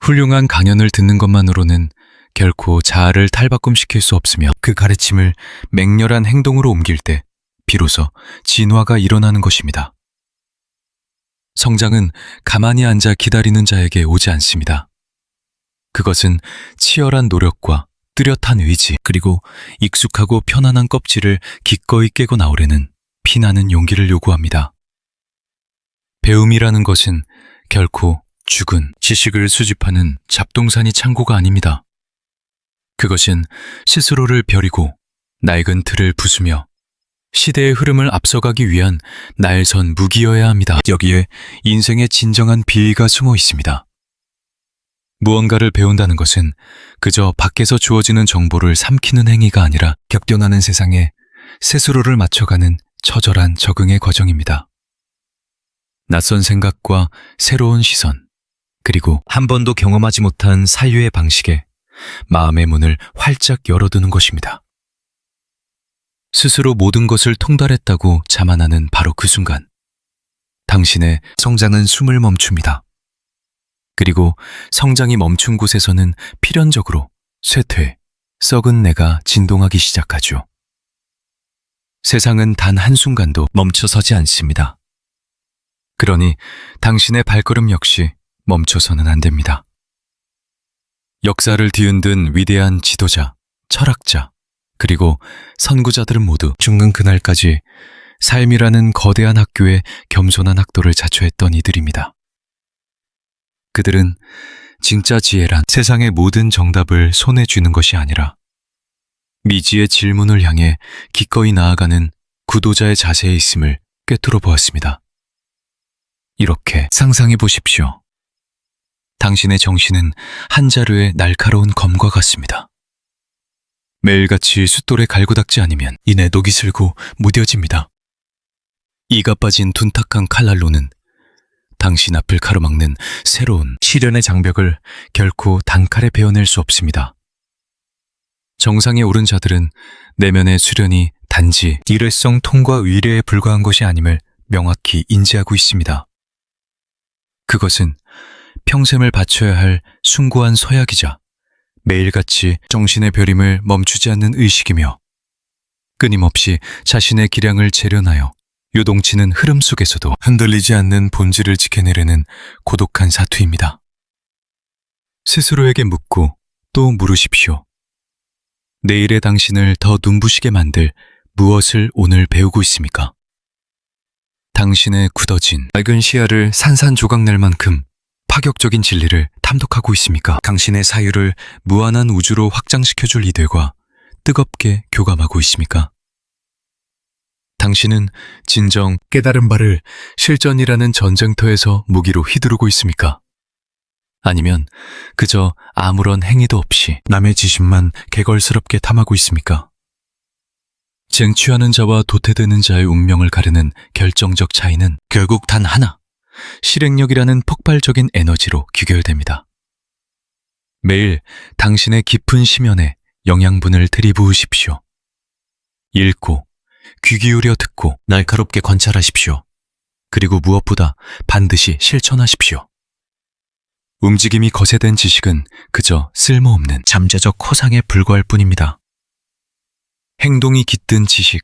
훌륭한 강연을 듣는 것만으로는 결코 자아를 탈바꿈시킬 수 없으며 그 가르침을 맹렬한 행동으로 옮길 때 비로소 진화가 일어나는 것입니다. 성장은 가만히 앉아 기다리는 자에게 오지 않습니다. 그것은 치열한 노력과 뚜렷한 의지, 그리고 익숙하고 편안한 껍질을 기꺼이 깨고 나오려는 피나는 용기를 요구합니다. 배움이라는 것은 결코 죽은 지식을 수집하는 잡동사니 창고가 아닙니다. 그것은 스스로를 벼리고 낡은 틀을 부수며 시대의 흐름을 앞서가기 위한 날선 무기여야 합니다. 여기에 인생의 진정한 비위가 숨어 있습니다. 무언가를 배운다는 것은 그저 밖에서 주어지는 정보를 삼키는 행위가 아니라 격변하는 세상에 스스로를 맞춰가는 처절한 적응의 과정입니다. 낯선 생각과 새로운 시선, 그리고 한 번도 경험하지 못한 사유의 방식에 마음의 문을 활짝 열어두는 것입니다. 스스로 모든 것을 통달했다고 자만하는 바로 그 순간, 당신의 성장은 숨을 멈춥니다. 그리고 성장이 멈춘 곳에서는 필연적으로 쇠퇴, 썩은 내가 진동하기 시작하죠. 세상은 단 한순간도 멈춰서지 않습니다. 그러니 당신의 발걸음 역시 멈춰서는 안 됩니다. 역사를 뒤흔든 위대한 지도자, 철학자, 그리고 선구자들은 모두 죽는 그날까지 삶이라는 거대한 학교에 겸손한 학도를 자처했던 이들입니다. 그들은 진짜 지혜란 세상의 모든 정답을 손에 쥐는 것이 아니라 미지의 질문을 향해 기꺼이 나아가는 구도자의 자세에 있음을 꿰뚫어 보았습니다. 이렇게 상상해 보십시오. 당신의 정신은 한 자루의 날카로운 검과 같습니다. 매일같이 숫돌에 갈고 닦지 않으면 이내 녹이 슬고 무뎌집니다. 이가 빠진 둔탁한 칼날로는 당신 앞을 가로막는 새로운 시련의 장벽을 결코 단칼에 베어낼 수 없습니다. 정상에 오른 자들은 내면의 수련이 단지 일회성 통과 의례에 불과한 것이 아님을 명확히 인지하고 있습니다. 그것은 평생을 바쳐야 할 숭고한 서약이자 매일같이 정신의 벼림을 멈추지 않는 의식이며 끊임없이 자신의 기량을 재련하여 요동치는 흐름 속에서도 흔들리지 않는 본질을 지켜내려는 고독한 사투입니다. 스스로에게 묻고 또 물으십시오. 내일의 당신을 더 눈부시게 만들 무엇을 오늘 배우고 있습니까? 당신의 굳어진 맑은 시야를 산산조각낼 만큼 파격적인 진리를 탐독하고 있습니까? 당신의 사유를 무한한 우주로 확장시켜줄 이들과 뜨겁게 교감하고 있습니까? 당신은 진정 깨달은 바를 실전이라는 전쟁터에서 무기로 휘두르고 있습니까? 아니면 그저 아무런 행위도 없이 남의 지심만 개걸스럽게 탐하고 있습니까? 쟁취하는 자와 도태되는 자의 운명을 가르는 결정적 차이는 결국 단 하나, 실행력이라는 폭발적인 에너지로 귀결됩니다. 매일 당신의 깊은 심연에 영양분을 들이부으십시오. 읽고, 귀 기울여 듣고, 날카롭게 관찰하십시오. 그리고 무엇보다 반드시 실천하십시오. 움직임이 거세된 지식은 그저 쓸모없는 잠재적 허상에 불과할 뿐입니다. 행동이 깃든 지식,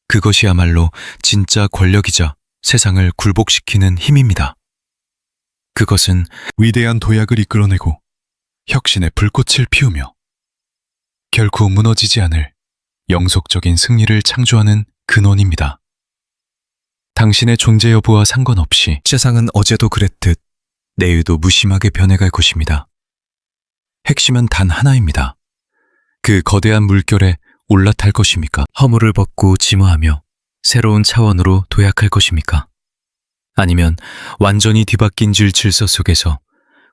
그것이야말로 진짜 권력이자 세상을 굴복시키는 힘입니다. 그것은 위대한 도약을 이끌어내고 혁신의 불꽃을 피우며 결코 무너지지 않을 영속적인 승리를 창조하는 근원입니다. 당신의 존재 여부와 상관없이 세상은 어제도 그랬듯 내일도 무심하게 변해갈 것입니다. 핵심은 단 하나입니다. 그 거대한 물결에 올라탈 것입니까? 허물을 벗고 진화하며 새로운 차원으로 도약할 것입니까? 아니면 완전히 뒤바뀐 질서 속에서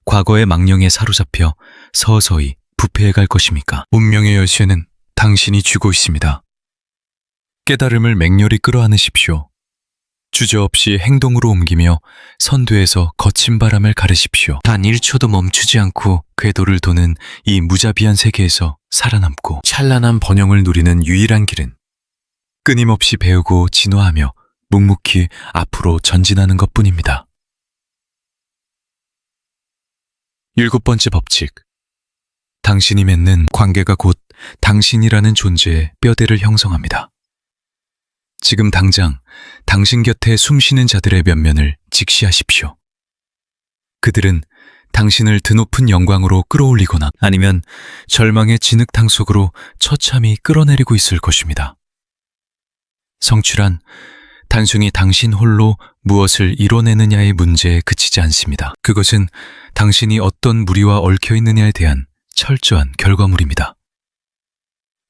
과거의 망령에 사로잡혀 서서히 부패해갈 것입니까? 운명의 열쇠는 당신이 쥐고 있습니다. 깨달음을 맹렬히 끌어안으십시오. 주저없이 행동으로 옮기며 선두에서 거친 바람을 가르십시오. 단 1초도 멈추지 않고 궤도를 도는 이 무자비한 세계에서 살아남고 찬란한 번영을 누리는 유일한 길은 끊임없이 배우고 진화하며 묵묵히 앞으로 전진하는 것뿐입니다. 7번째 법칙. 당신이 맺는 관계가 곧 당신이라는 존재의 뼈대를 형성합니다. 지금 당장 당신 곁에 숨쉬는 자들의 면면을 직시하십시오. 그들은 당신을 드높은 영광으로 끌어올리거나 아니면 절망의 진흙탕 속으로 처참히 끌어내리고 있을 것입니다. 성취란 단순히 당신 홀로 무엇을 이뤄내느냐의 문제에 그치지 않습니다. 그것은 당신이 어떤 무리와 얽혀 있느냐에 대한 철저한 결과물입니다.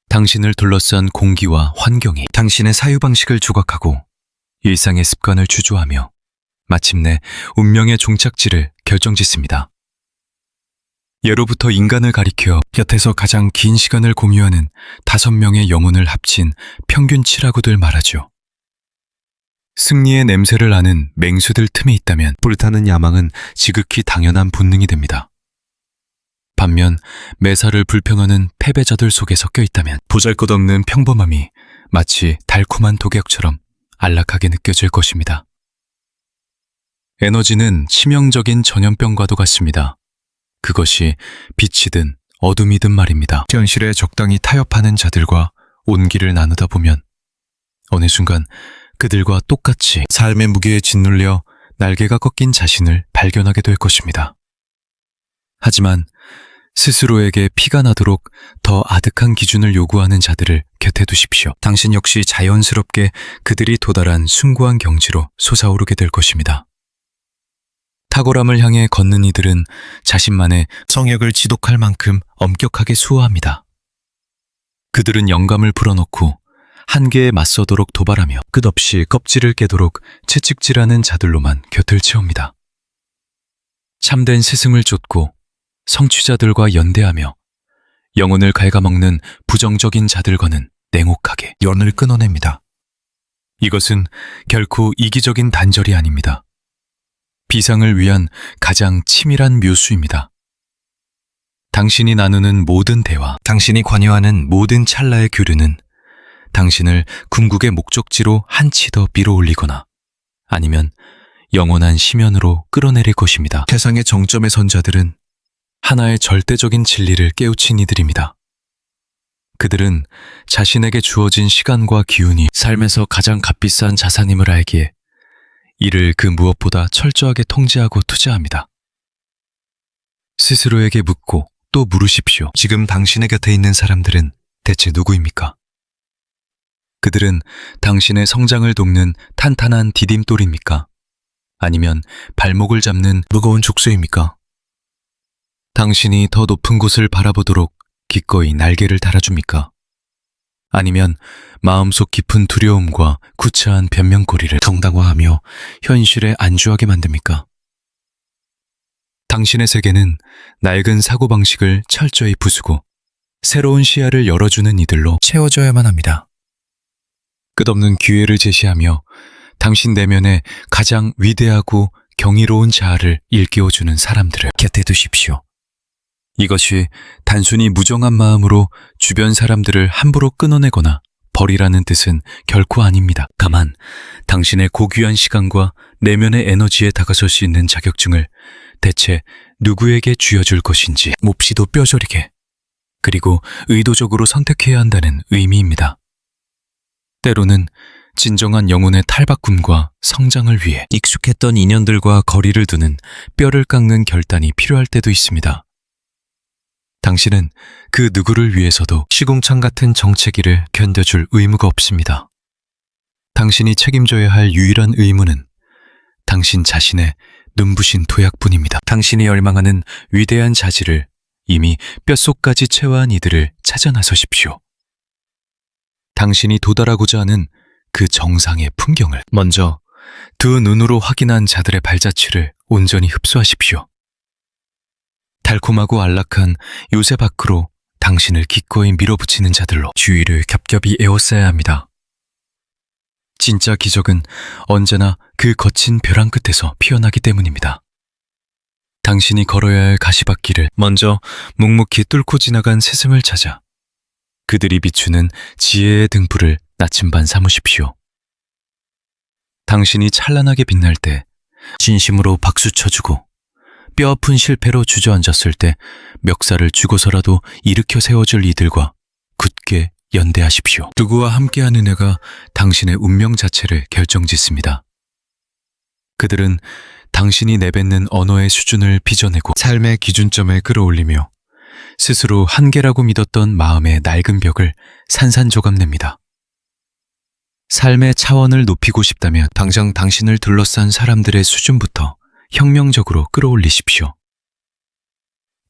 당신을 둘러싼 공기와 환경이 당신의 사유방식을 조각하고 일상의 습관을 주조하며 마침내 운명의 종착지를 결정짓습니다. 예로부터 인간을 가리켜 곁에서 가장 긴 시간을 공유하는 5명의 영혼을 합친 평균치라고들 말하죠. 승리의 냄새를 아는 맹수들 틈에 있다면 불타는 야망은 지극히 당연한 본능이 됩니다. 반면 매사를 불평하는 패배자들 속에 섞여 있다면 보잘것없는 평범함이 마치 달콤한 독약처럼 안락하게 느껴질 것입니다. 에너지는 치명적인 전염병과도 같습니다. 그것이 빛이든 어둠이든 말입니다. 현실에 적당히 타협하는 자들과 온기를 나누다 보면 어느 순간 그들과 똑같이 삶의 무게에 짓눌려 날개가 꺾인 자신을 발견하게 될 것입니다. 하지만 스스로에게 피가 나도록 더 아득한 기준을 요구하는 자들을 곁에 두십시오. 당신 역시 자연스럽게 그들이 도달한 숭고한 경지로 솟아오르게 될 것입니다. 탁월함을 향해 걷는 이들은 자신만의 성역을 지독할 만큼 엄격하게 수호합니다. 그들은 영감을 불어넣고 한계에 맞서도록 도발하며 끝없이 껍질을 깨도록 채찍질하는 자들로만 곁을 채웁니다. 참된 스승을 쫓고 성취자들과 연대하며 영혼을 갉아먹는 부정적인 자들과는 냉혹하게 연을 끊어냅니다. 이것은 결코 이기적인 단절이 아닙니다. 비상을 위한 가장 치밀한 묘수입니다. 당신이 나누는 모든 대화, 당신이 관여하는 모든 찰나의 교류는 당신을 궁극의 목적지로 한치 더 밀어올리거나 아니면 영원한 심연으로 끌어내릴 것입니다. 세상의 정점에 선 자들은 하나의 절대적인 진리를 깨우친 이들입니다. 그들은 자신에게 주어진 시간과 기운이 삶에서 가장 값비싼 자산임을 알기에 이를 그 무엇보다 철저하게 통제하고 투자합니다. 스스로에게 묻고 또 물으십시오. 지금 당신의 곁에 있는 사람들은 대체 누구입니까? 그들은 당신의 성장을 돕는 탄탄한 디딤돌입니까? 아니면 발목을 잡는 무거운 족쇄입니까? 당신이 더 높은 곳을 바라보도록 기꺼이 날개를 달아줍니까? 아니면 마음속 깊은 두려움과 구차한 변명거리를 정당화하며 현실에 안주하게 만듭니까? 당신의 세계는 낡은 사고방식을 철저히 부수고 새로운 시야를 열어주는 이들로 채워져야만 합니다. 끝없는 기회를 제시하며 당신 내면에 가장 위대하고 경이로운 자아를 일깨워주는 사람들을 곁에 두십시오. 이것이 단순히 무정한 마음으로 주변 사람들을 함부로 끊어내거나 버리라는 뜻은 결코 아닙니다. 다만 당신의 고귀한 시간과 내면의 에너지에 다가설 수 있는 자격증을 대체 누구에게 쥐어줄 것인지 몹시도 뼈저리게 그리고 의도적으로 선택해야 한다는 의미입니다. 때로는 진정한 영혼의 탈바꿈과 성장을 위해 익숙했던 인연들과 거리를 두는 뼈를 깎는 결단이 필요할 때도 있습니다. 당신은 그 누구를 위해서도 시궁창 같은 정체기를 견뎌줄 의무가 없습니다. 당신이 책임져야 할 유일한 의무는 당신 자신의 눈부신 도약뿐입니다. 당신이 열망하는 위대한 자질을 이미 뼛속까지 채워한 이들을 찾아 나서십시오. 당신이 도달하고자 하는 그 정상의 풍경을 먼저 두 눈으로 확인한 자들의 발자취를 온전히 흡수하십시오. 달콤하고 안락한 요새 밖으로 당신을 기꺼이 밀어붙이는 자들로 주위를 겹겹이 에워싸야 합니다. 진짜 기적은 언제나 그 거친 벼랑 끝에서 피어나기 때문입니다. 당신이 걸어야 할 가시밭길을 먼저 묵묵히 뚫고 지나간 스승을 찾아 그들이 비추는 지혜의 등불을 나침반 삼으십시오. 당신이 찬란하게 빛날 때 진심으로 박수 쳐주고 뼈아픈 실패로 주저앉았을 때 멱살을 쥐고서라도 일으켜 세워줄 이들과 굳게 연대하십시오. 누구와 함께하는 애가 당신의 운명 자체를 결정짓습니다. 그들은 당신이 내뱉는 언어의 수준을 빚어내고 삶의 기준점을 끌어올리며 스스로 한계라고 믿었던 마음의 낡은 벽을 산산조각냅니다. 삶의 차원을 높이고 싶다면 당장 당신을 둘러싼 사람들의 수준부터 혁명적으로 끌어올리십시오.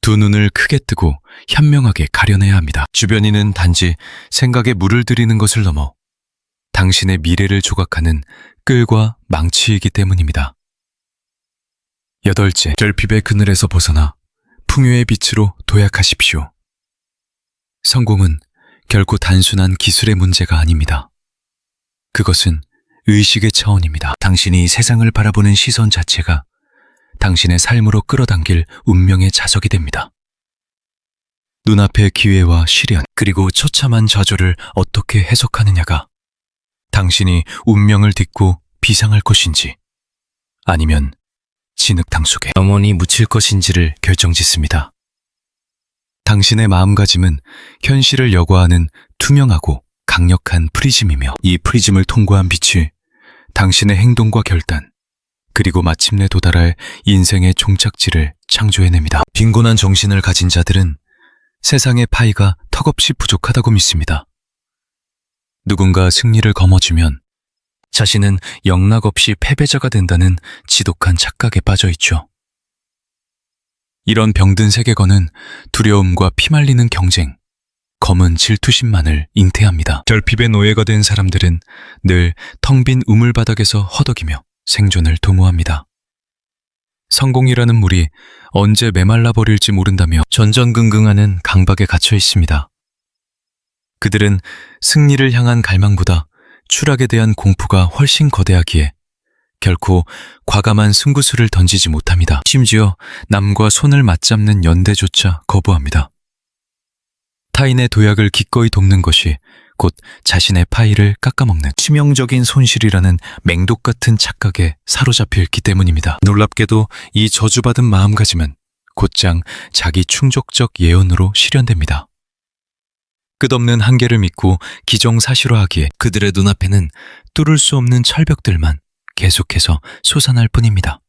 두 눈을 크게 뜨고 현명하게 가려내야 합니다. 주변인은 단지 생각에 물을 들이는 것을 넘어 당신의 미래를 조각하는 끌과 망치이기 때문입니다. 여덟째, 결핍의 그늘에서 벗어나 풍요의 빛으로 도약하십시오. 성공은 결코 단순한 기술의 문제가 아닙니다. 그것은 의식의 차원입니다. 당신이 세상을 바라보는 시선 자체가 당신의 삶으로 끌어당길 운명의 자석이 됩니다. 눈앞의 기회와 시련, 그리고 처참한 좌절을 어떻게 해석하느냐가 당신이 운명을 딛고 비상할 것인지 아니면 진흙탕 속에 영원히 묻힐 것인지를 결정짓습니다. 당신의 마음가짐은 현실을 여과하는 투명하고 강력한 프리즘이며 이 프리즘을 통과한 빛이 당신의 행동과 결단, 그리고 마침내 도달할 인생의 종착지를 창조해냅니다. 빈곤한 정신을 가진 자들은 세상의 파이가 턱없이 부족하다고 믿습니다. 누군가 승리를 거머쥐면 자신은 영락없이 패배자가 된다는 지독한 착각에 빠져 있죠. 이런 병든 세계관은 두려움과 피말리는 경쟁, 검은 질투심만을 잉태합니다. 결핍의 노예가 된 사람들은 늘 텅 빈 우물바닥에서 허덕이며 생존을 도모합니다. 성공이라는 물이 언제 메말라 버릴지 모른다며 전전긍긍하는 강박에 갇혀 있습니다. 그들은 승리를 향한 갈망보다 추락에 대한 공포가 훨씬 거대하기에 결코 과감한 승부수를 던지지 못합니다. 심지어 남과 손을 맞잡는 연대조차 거부합니다. 타인의 도약을 기꺼이 돕는 것이 곧 자신의 파이를 깎아먹는 치명적인 손실이라는 맹독 같은 착각에 사로잡혀 있기 때문입니다. 놀랍게도 이 저주받은 마음가짐은 곧장 자기 충족적 예언으로 실현됩니다. 끝없는 한계를 믿고 기정사실화하기에 그들의 눈앞에는 뚫을 수 없는 철벽들만 계속해서 솟아날 뿐입니다.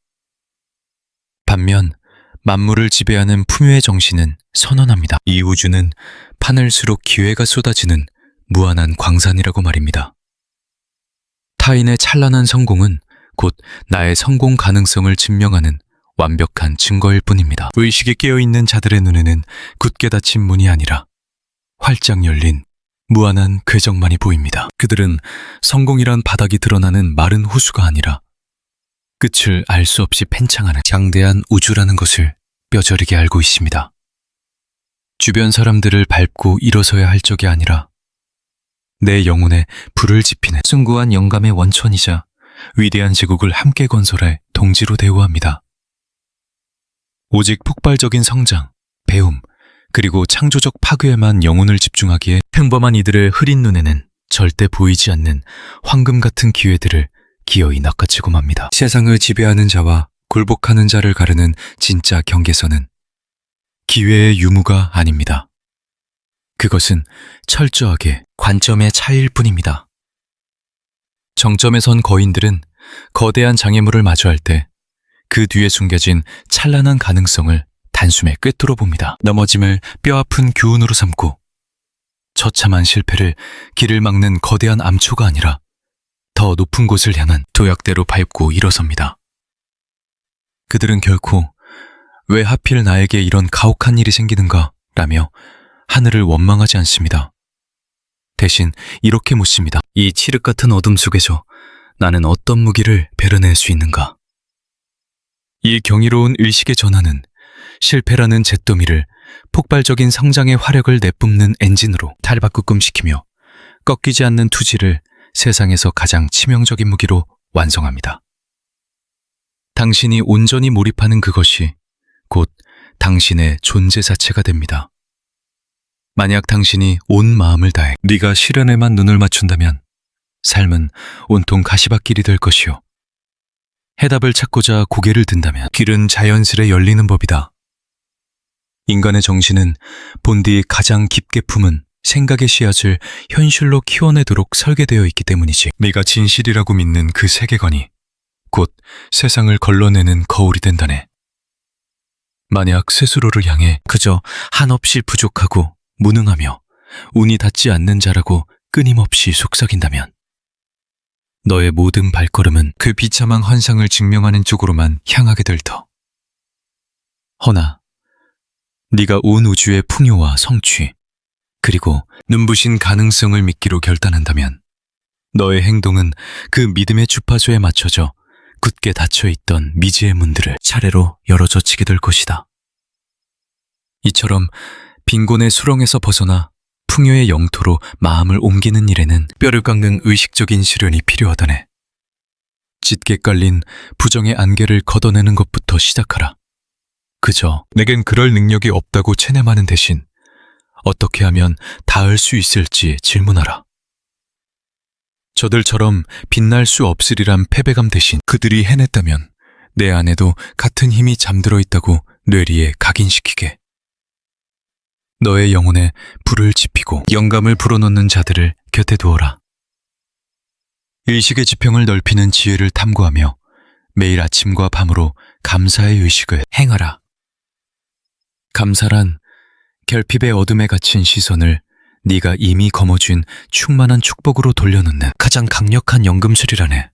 반면 만물을 지배하는 풍요의 정신은 선언합니다. 이 우주는 파늘수록 기회가 쏟아지는 무한한 광산이라고 말입니다. 타인의 찬란한 성공은 곧 나의 성공 가능성을 증명하는 완벽한 증거일 뿐입니다. 의식이 깨어있는 자들의 눈에는 굳게 닫힌 문이 아니라 활짝 열린 무한한 궤적만이 보입니다. 그들은 성공이란 바닥이 드러나는 마른 호수가 아니라 끝을 알 수 없이 팽창하는 장대한 우주라는 것을 뼈저리게 알고 있습니다. 주변 사람들을 밟고 일어서야 할 적이 아니라 내 영혼에 불을 지피는 숭고한 영감의 원천이자 위대한 제국을 함께 건설해 동지로 대우합니다. 오직 폭발적인 성장, 배움, 그리고 창조적 파괴에만 영혼을 집중하기에 평범한 이들의 흐린 눈에는 절대 보이지 않는 황금 같은 기회들을 기어이 낚아채고 맙니다. 세상을 지배하는 자와 굴복하는 자를 가르는 진짜 경계선은 기회의 유무가 아닙니다. 그것은 철저하게 관점의 차이일 뿐입니다. 정점에 선 거인들은 거대한 장애물을 마주할 때 그 뒤에 숨겨진 찬란한 가능성을 단숨에 꿰뚫어 봅니다. 넘어짐을 뼈아픈 교훈으로 삼고 처참한 실패를 길을 막는 거대한 암초가 아니라 더 높은 곳을 향한 도약대로 밟고 일어섭니다. 그들은 결코 왜 하필 나에게 이런 가혹한 일이 생기는가 라며 하늘을 원망하지 않습니다. 대신 이렇게 묻습니다. 이 칠흑 같은 어둠 속에서 나는 어떤 무기를 베려낼 수 있는가? 이 경이로운 의식의 전환은 실패라는 잿더미를 폭발적인 성장의 화력을 내뿜는 엔진으로 탈바꿈시키며 꺾이지 않는 투지를 세상에서 가장 치명적인 무기로 완성합니다. 당신이 온전히 몰입하는 그것이 곧 당신의 존재 자체가 됩니다. 만약 당신이 온 마음을 다해 네가 실현에만 눈을 맞춘다면 삶은 온통 가시밭길이 될 것이요. 해답을 찾고자 고개를 든다면 길은 자연스레 열리는 법이다. 인간의 정신은 본디 가장 깊게 품은 생각의 씨앗을 현실로 키워내도록 설계되어 있기 때문이지. 네가 진실이라고 믿는 그 세계관이 곧 세상을 걸러내는 거울이 된다네. 만약 스스로를 향해 그저 한없이 부족하고 무능하며 운이 닿지 않는 자라고 끊임없이 속삭인다면 너의 모든 발걸음은 그 비참한 환상을 증명하는 쪽으로만 향하게 될 터. 허나 네가 온 우주의 풍요와 성취 그리고 눈부신 가능성을 믿기로 결단한다면 너의 행동은 그 믿음의 주파수에 맞춰져 굳게 닫혀있던 미지의 문들을 차례로 열어젖히게 될 것이다. 이처럼 빈곤의 수렁에서 벗어나 풍요의 영토로 마음을 옮기는 일에는 뼈를 깎는 의식적인 시련이 필요하다네. 짙게 깔린 부정의 안개를 걷어내는 것부터 시작하라. 그저 내겐 그럴 능력이 없다고 체념하는 대신 어떻게 하면 닿을 수 있을지 질문하라. 저들처럼 빛날 수 없으리란 패배감 대신 그들이 해냈다면 내 안에도 같은 힘이 잠들어 있다고 뇌리에 각인시키게. 너의 영혼에 불을 지피고 영감을 불어넣는 자들을 곁에 두어라. 의식의 지평을 넓히는 지혜를 탐구하며 매일 아침과 밤으로 감사의 의식을 행하라. 감사란 결핍의 어둠에 갇힌 시선을 네가 이미 거머쥔 충만한 축복으로 돌려놓는 가장 강력한 연금술이라네.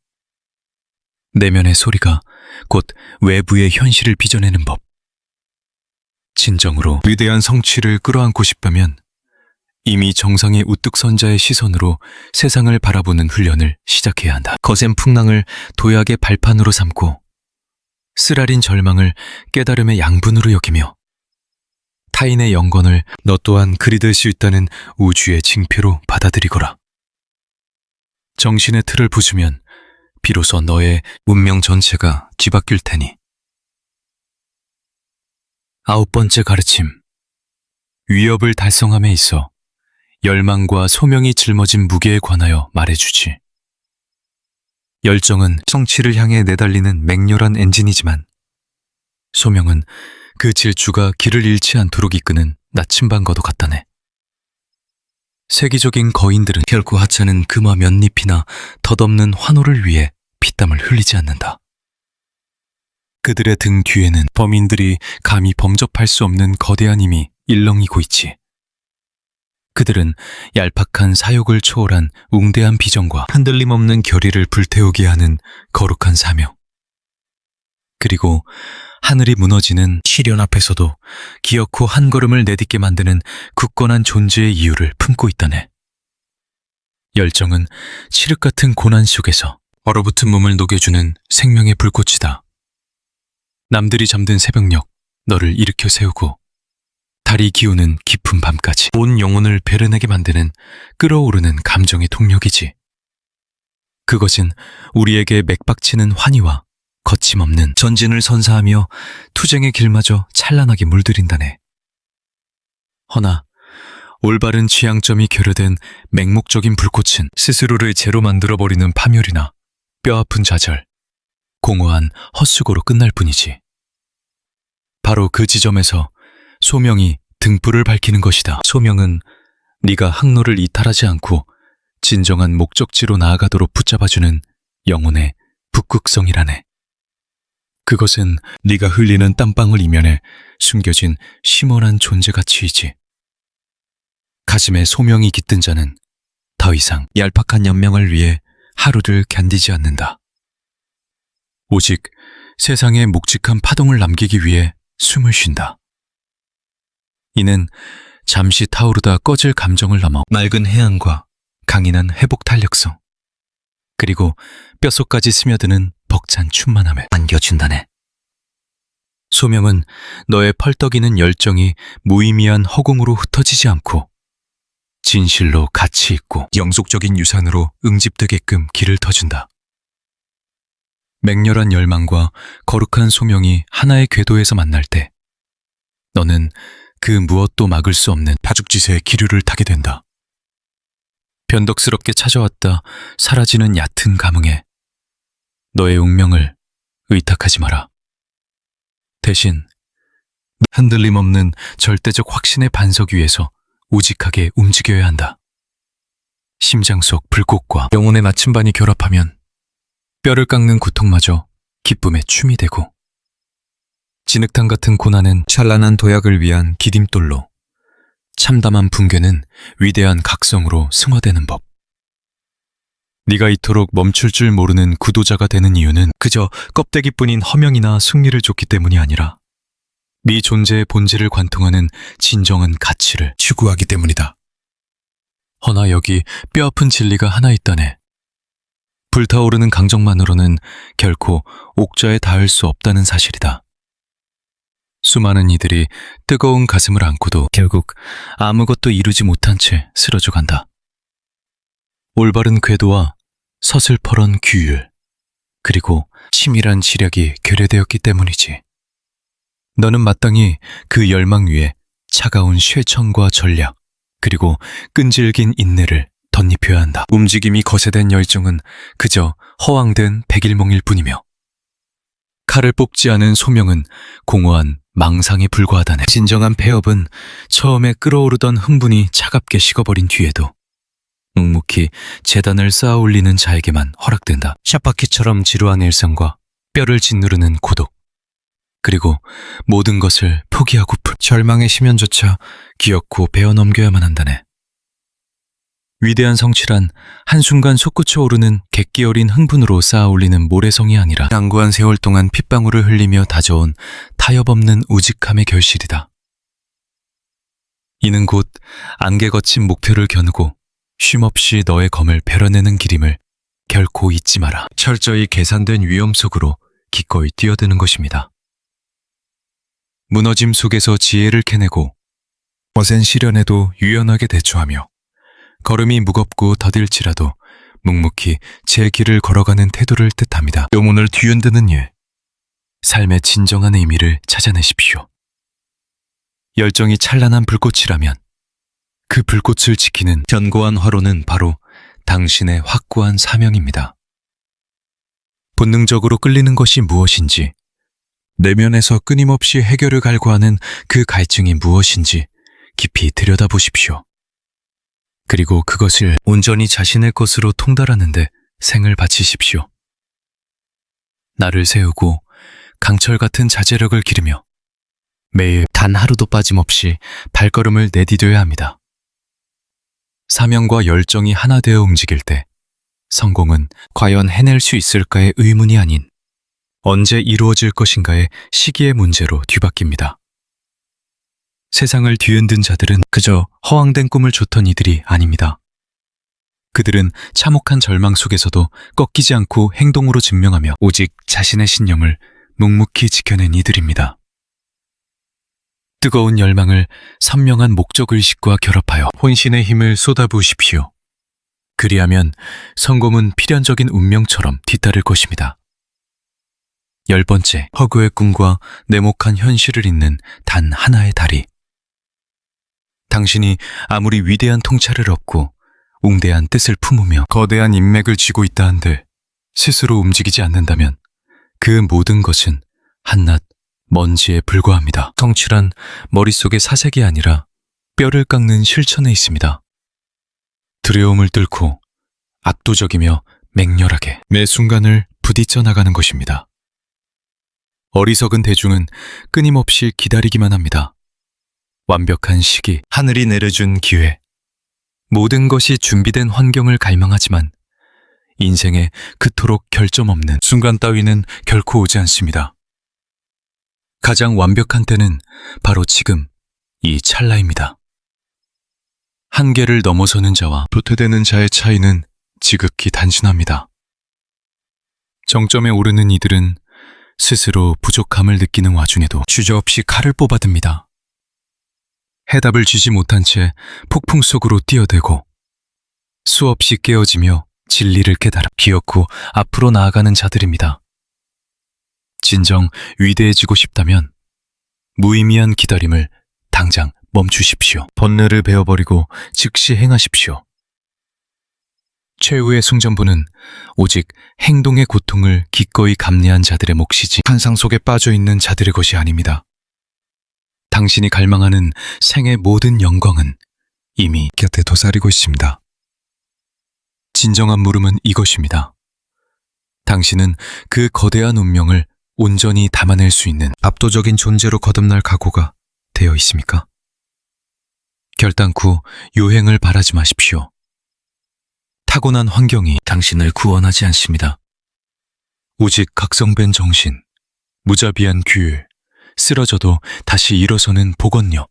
내면의 소리가 곧 외부의 현실을 빚어내는 법. 진정으로 위대한 성취를 끌어안고 싶다면 이미 정상의 우뚝 선 자의 시선으로 세상을 바라보는 훈련을 시작해야 한다. 거센 풍랑을 도약의 발판으로 삼고 쓰라린 절망을 깨달음의 양분으로 여기며 타인의 영건을 너 또한 그리될 수 있다는 우주의 징표로 받아들이거라. 정신의 틀을 부수면 비로소 너의 운명 전체가 뒤바뀔 테니. 9번째 가르침. 위협을 달성함에 있어 열망과 소명이 짊어진 무게에 관하여 말해주지. 열정은 성취를 향해 내달리는 맹렬한 엔진이지만 소명은 그 질주가 길을 잃지 않도록 이끄는 나침반과도 같다네. 세계적인 거인들은 결코 하찮은 금화 몇 잎이나 덧없는 환호를 위해 피땀을 흘리지 않는다. 그들의 등 뒤에는 범인들이 감히 범접할 수 없는 거대한 힘이 일렁이고 있지. 그들은 얄팍한 사욕을 초월한 웅대한 비전과 흔들림 없는 결의를 불태우게 하는 거룩한 사명. 그리고 하늘이 무너지는 시련 앞에서도 기어코 한 걸음을 내딛게 만드는 굳건한 존재의 이유를 품고 있다네. 열정은 칠흑 같은 고난 속에서 얼어붙은 몸을 녹여주는 생명의 불꽃이다. 남들이 잠든 새벽녘 너를 일으켜 세우고 달이 기우는 깊은 밤까지 온 영혼을 베르내게 만드는 끓어오르는 감정의 동력이지. 그것은 우리에게 맥박치는 환희와 거침없는 전진을 선사하며 투쟁의 길마저 찬란하게 물들인다네. 허나 올바른 취향점이 결여된 맹목적인 불꽃은 스스로를 제로 만들어버리는 파멸이나 뼈아픈 좌절, 공허한 헛수고로 끝날 뿐이지. 바로 그 지점에서 소명이 등불을 밝히는 것이다. 소명은 네가 항로를 이탈하지 않고 진정한 목적지로 나아가도록 붙잡아주는 영혼의 북극성이라네. 그것은 네가 흘리는 땀방울 이면에 숨겨진 심원한 존재 가치이지. 가슴에 소명이 깃든 자는 더 이상 얄팍한 연명을 위해 하루를 견디지 않는다. 오직 세상에 묵직한 파동을 남기기 위해 숨을 쉰다. 이는 잠시 타오르다 꺼질 감정을 넘어 맑은 해안과 강인한 회복 탄력성, 그리고 뼛속까지 스며드는 벅찬 충만함을 안겨준다네. 소명은 너의 펄떡이는 열정이 무의미한 허공으로 흩어지지 않고 진실로 가치 있고 영속적인 유산으로 응집되게끔 길을 터준다. 맹렬한 열망과 거룩한 소명이 하나의 궤도에서 만날 때 너는 그 무엇도 막을 수 없는 다죽지세의 기류를 타게 된다. 변덕스럽게 찾아왔다 사라지는 얕은 감흥에 너의 운명을 의탁하지 마라. 대신 흔들림 없는 절대적 확신의 반석 위에서 우직하게 움직여야 한다. 심장 속 불꽃과 영혼의 나침반이 결합하면 뼈를 깎는 고통마저 기쁨의 춤이 되고, 진흙탕 같은 고난은 찬란한 도약을 위한 기딤돌로, 참담한 붕괴는 위대한 각성으로 승화되는 법. 네가 이토록 멈출 줄 모르는 구도자가 되는 이유는 그저 껍데기뿐인 허명이나 승리를 줬기 때문이 아니라 네 존재의 본질을 관통하는 진정한 가치를 추구하기 때문이다. 허나 여기 뼈아픈 진리가 하나 있다네. 불타오르는 강정만으로는 결코 옥좌에 닿을 수 없다는 사실이다. 수많은 이들이 뜨거운 가슴을 안고도 결국 아무것도 이루지 못한 채 쓰러져 간다. 올바른 궤도와 서슬퍼런 규율, 그리고 치밀한 지략이 결여되었기 때문이지. 너는 마땅히 그 열망 위에 차가운 쇠청과 전략, 그리고 끈질긴 인내를 덧입혀야 한다. 움직임이 거세된 열정은 그저 허황된 백일몽일 뿐이며, 칼을 뽑지 않은 소명은 공허한 망상에 불과하다네. 진정한 폐업은 처음에 끓어오르던 흥분이 차갑게 식어버린 뒤에도 묵묵히 재단을 쌓아 올리는 자에게만 허락된다. 샷바퀴처럼 지루한 일상과 뼈를 짓누르는 고독, 그리고 모든 것을 포기하고픈 절망의 심연조차 기어코 베어 넘겨야만 한다네. 위대한 성취란 한순간 솟구쳐 오르는 객기 어린 흥분으로 쌓아 올리는 모래성이 아니라 장구한 세월 동안 핏방울을 흘리며 다져온 타협 없는 우직함의 결실이다. 이는 곧 안개 거친 목표를 겨누고 쉼없이 너의 검을 베려내는 길임을 결코 잊지 마라. 철저히 계산된 위험 속으로 기꺼이 뛰어드는 것입니다. 무너짐 속에서 지혜를 캐내고 거센 시련에도 유연하게 대처하며 걸음이 무겁고 더딜지라도 묵묵히 제 길을 걸어가는 태도를 뜻합니다. 영혼을 뒤흔드는 일, 삶의 진정한 의미를 찾아내십시오. 열정이 찬란한 불꽃이라면 그 불꽃을 지키는 견고한 화로는 바로 당신의 확고한 사명입니다. 본능적으로 끌리는 것이 무엇인지, 내면에서 끊임없이 해결을 갈구하는 그 갈증이 무엇인지 깊이 들여다보십시오. 그리고 그것을 온전히 자신의 것으로 통달하는데 생을 바치십시오. 나를 세우고 강철 같은 자제력을 기르며 매일 단 하루도 빠짐없이 발걸음을 내디뎌야 합니다. 사명과 열정이 하나 되어 움직일 때 성공은 과연 해낼 수 있을까의 의문이 아닌 언제 이루어질 것인가의 시기의 문제로 뒤바뀝니다. 세상을 뒤흔든 자들은 그저 허황된 꿈을 줬던 이들이 아닙니다. 그들은 참혹한 절망 속에서도 꺾이지 않고 행동으로 증명하며 오직 자신의 신념을 묵묵히 지켜낸 이들입니다. 뜨거운 열망을 선명한 목적의식과 결합하여 혼신의 힘을 쏟아부으십시오. 그리하면 성공은 필연적인 운명처럼 뒤따를 것입니다. 10번째, 허구의 꿈과 내목한 현실을 잇는 단 하나의 다리. 당신이 아무리 위대한 통찰을 얻고 웅대한 뜻을 품으며 거대한 인맥을 쥐고 있다 한들 스스로 움직이지 않는다면 그 모든 것은 한낱 먼지에 불과합니다. 성취란 머릿속의 사색이 아니라 뼈를 깎는 실천에 있습니다. 두려움을 뚫고 압도적이며 맹렬하게 매 순간을 부딪혀 나가는 것입니다. 어리석은 대중은 끊임없이 기다리기만 합니다. 완벽한 시기, 하늘이 내려준 기회, 모든 것이 준비된 환경을 갈망하지만 인생에 그토록 결점 없는 순간 따위는 결코 오지 않습니다. 가장 완벽한 때는 바로 지금, 이 찰나입니다. 한계를 넘어서는 자와 도태되는 자의 차이는 지극히 단순합니다. 정점에 오르는 이들은 스스로 부족함을 느끼는 와중에도 주저없이 칼을 뽑아듭니다. 해답을 쥐지 못한 채 폭풍 속으로 뛰어들고 수없이 깨어지며 진리를 깨달아 기어코 앞으로 나아가는 자들입니다. 진정 위대해지고 싶다면 무의미한 기다림을 당장 멈추십시오. 번뇌를 베어버리고 즉시 행하십시오. 최후의 승전부는 오직 행동의 고통을 기꺼이 감내한 자들의 몫이지 환상 속에 빠져있는 자들의 것이 아닙니다. 당신이 갈망하는 생의 모든 영광은 이미 곁에 도사리고 있습니다. 진정한 물음은 이것입니다. 당신은 그 거대한 운명을 온전히 담아낼 수 있는 압도적인 존재로 거듭날 각오가 되어 있습니까? 결단코 요행을 바라지 마십시오. 타고난 환경이 당신을 구원하지 않습니다. 오직 각성된 정신, 무자비한 규율, 쓰러져도 다시 일어서는 복원력,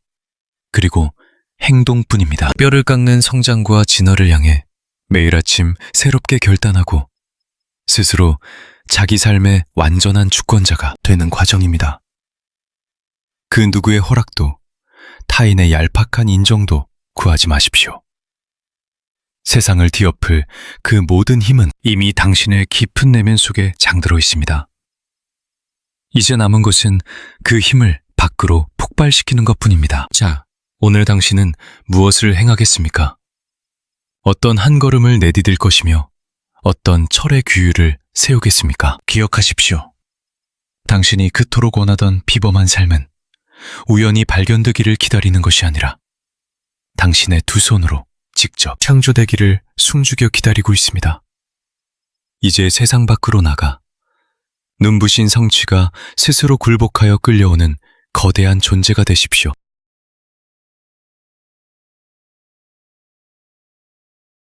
그리고 행동뿐입니다. 뼈를 깎는 성장과 진화를 향해 매일 아침 새롭게 결단하고 스스로 자기 삶의 완전한 주권자가 되는 과정입니다. 그 누구의 허락도 타인의 얄팍한 인정도 구하지 마십시오. 세상을 뒤엎을 그 모든 힘은 이미 당신의 깊은 내면 속에 장들어 있습니다. 이제 남은 것은 그 힘을 밖으로 폭발시키는 것뿐입니다. 자, 오늘 당신은 무엇을 행하겠습니까? 어떤 한 걸음을 내디딜 것이며 어떤 철의 규율을 세우겠습니까? 기억하십시오. 당신이 그토록 원하던 비범한 삶은 우연히 발견되기를 기다리는 것이 아니라 당신의 두 손으로 직접 창조되기를 숨죽여 기다리고 있습니다. 이제 세상 밖으로 나가 눈부신 성취가 스스로 굴복하여 끌려오는 거대한 존재가 되십시오.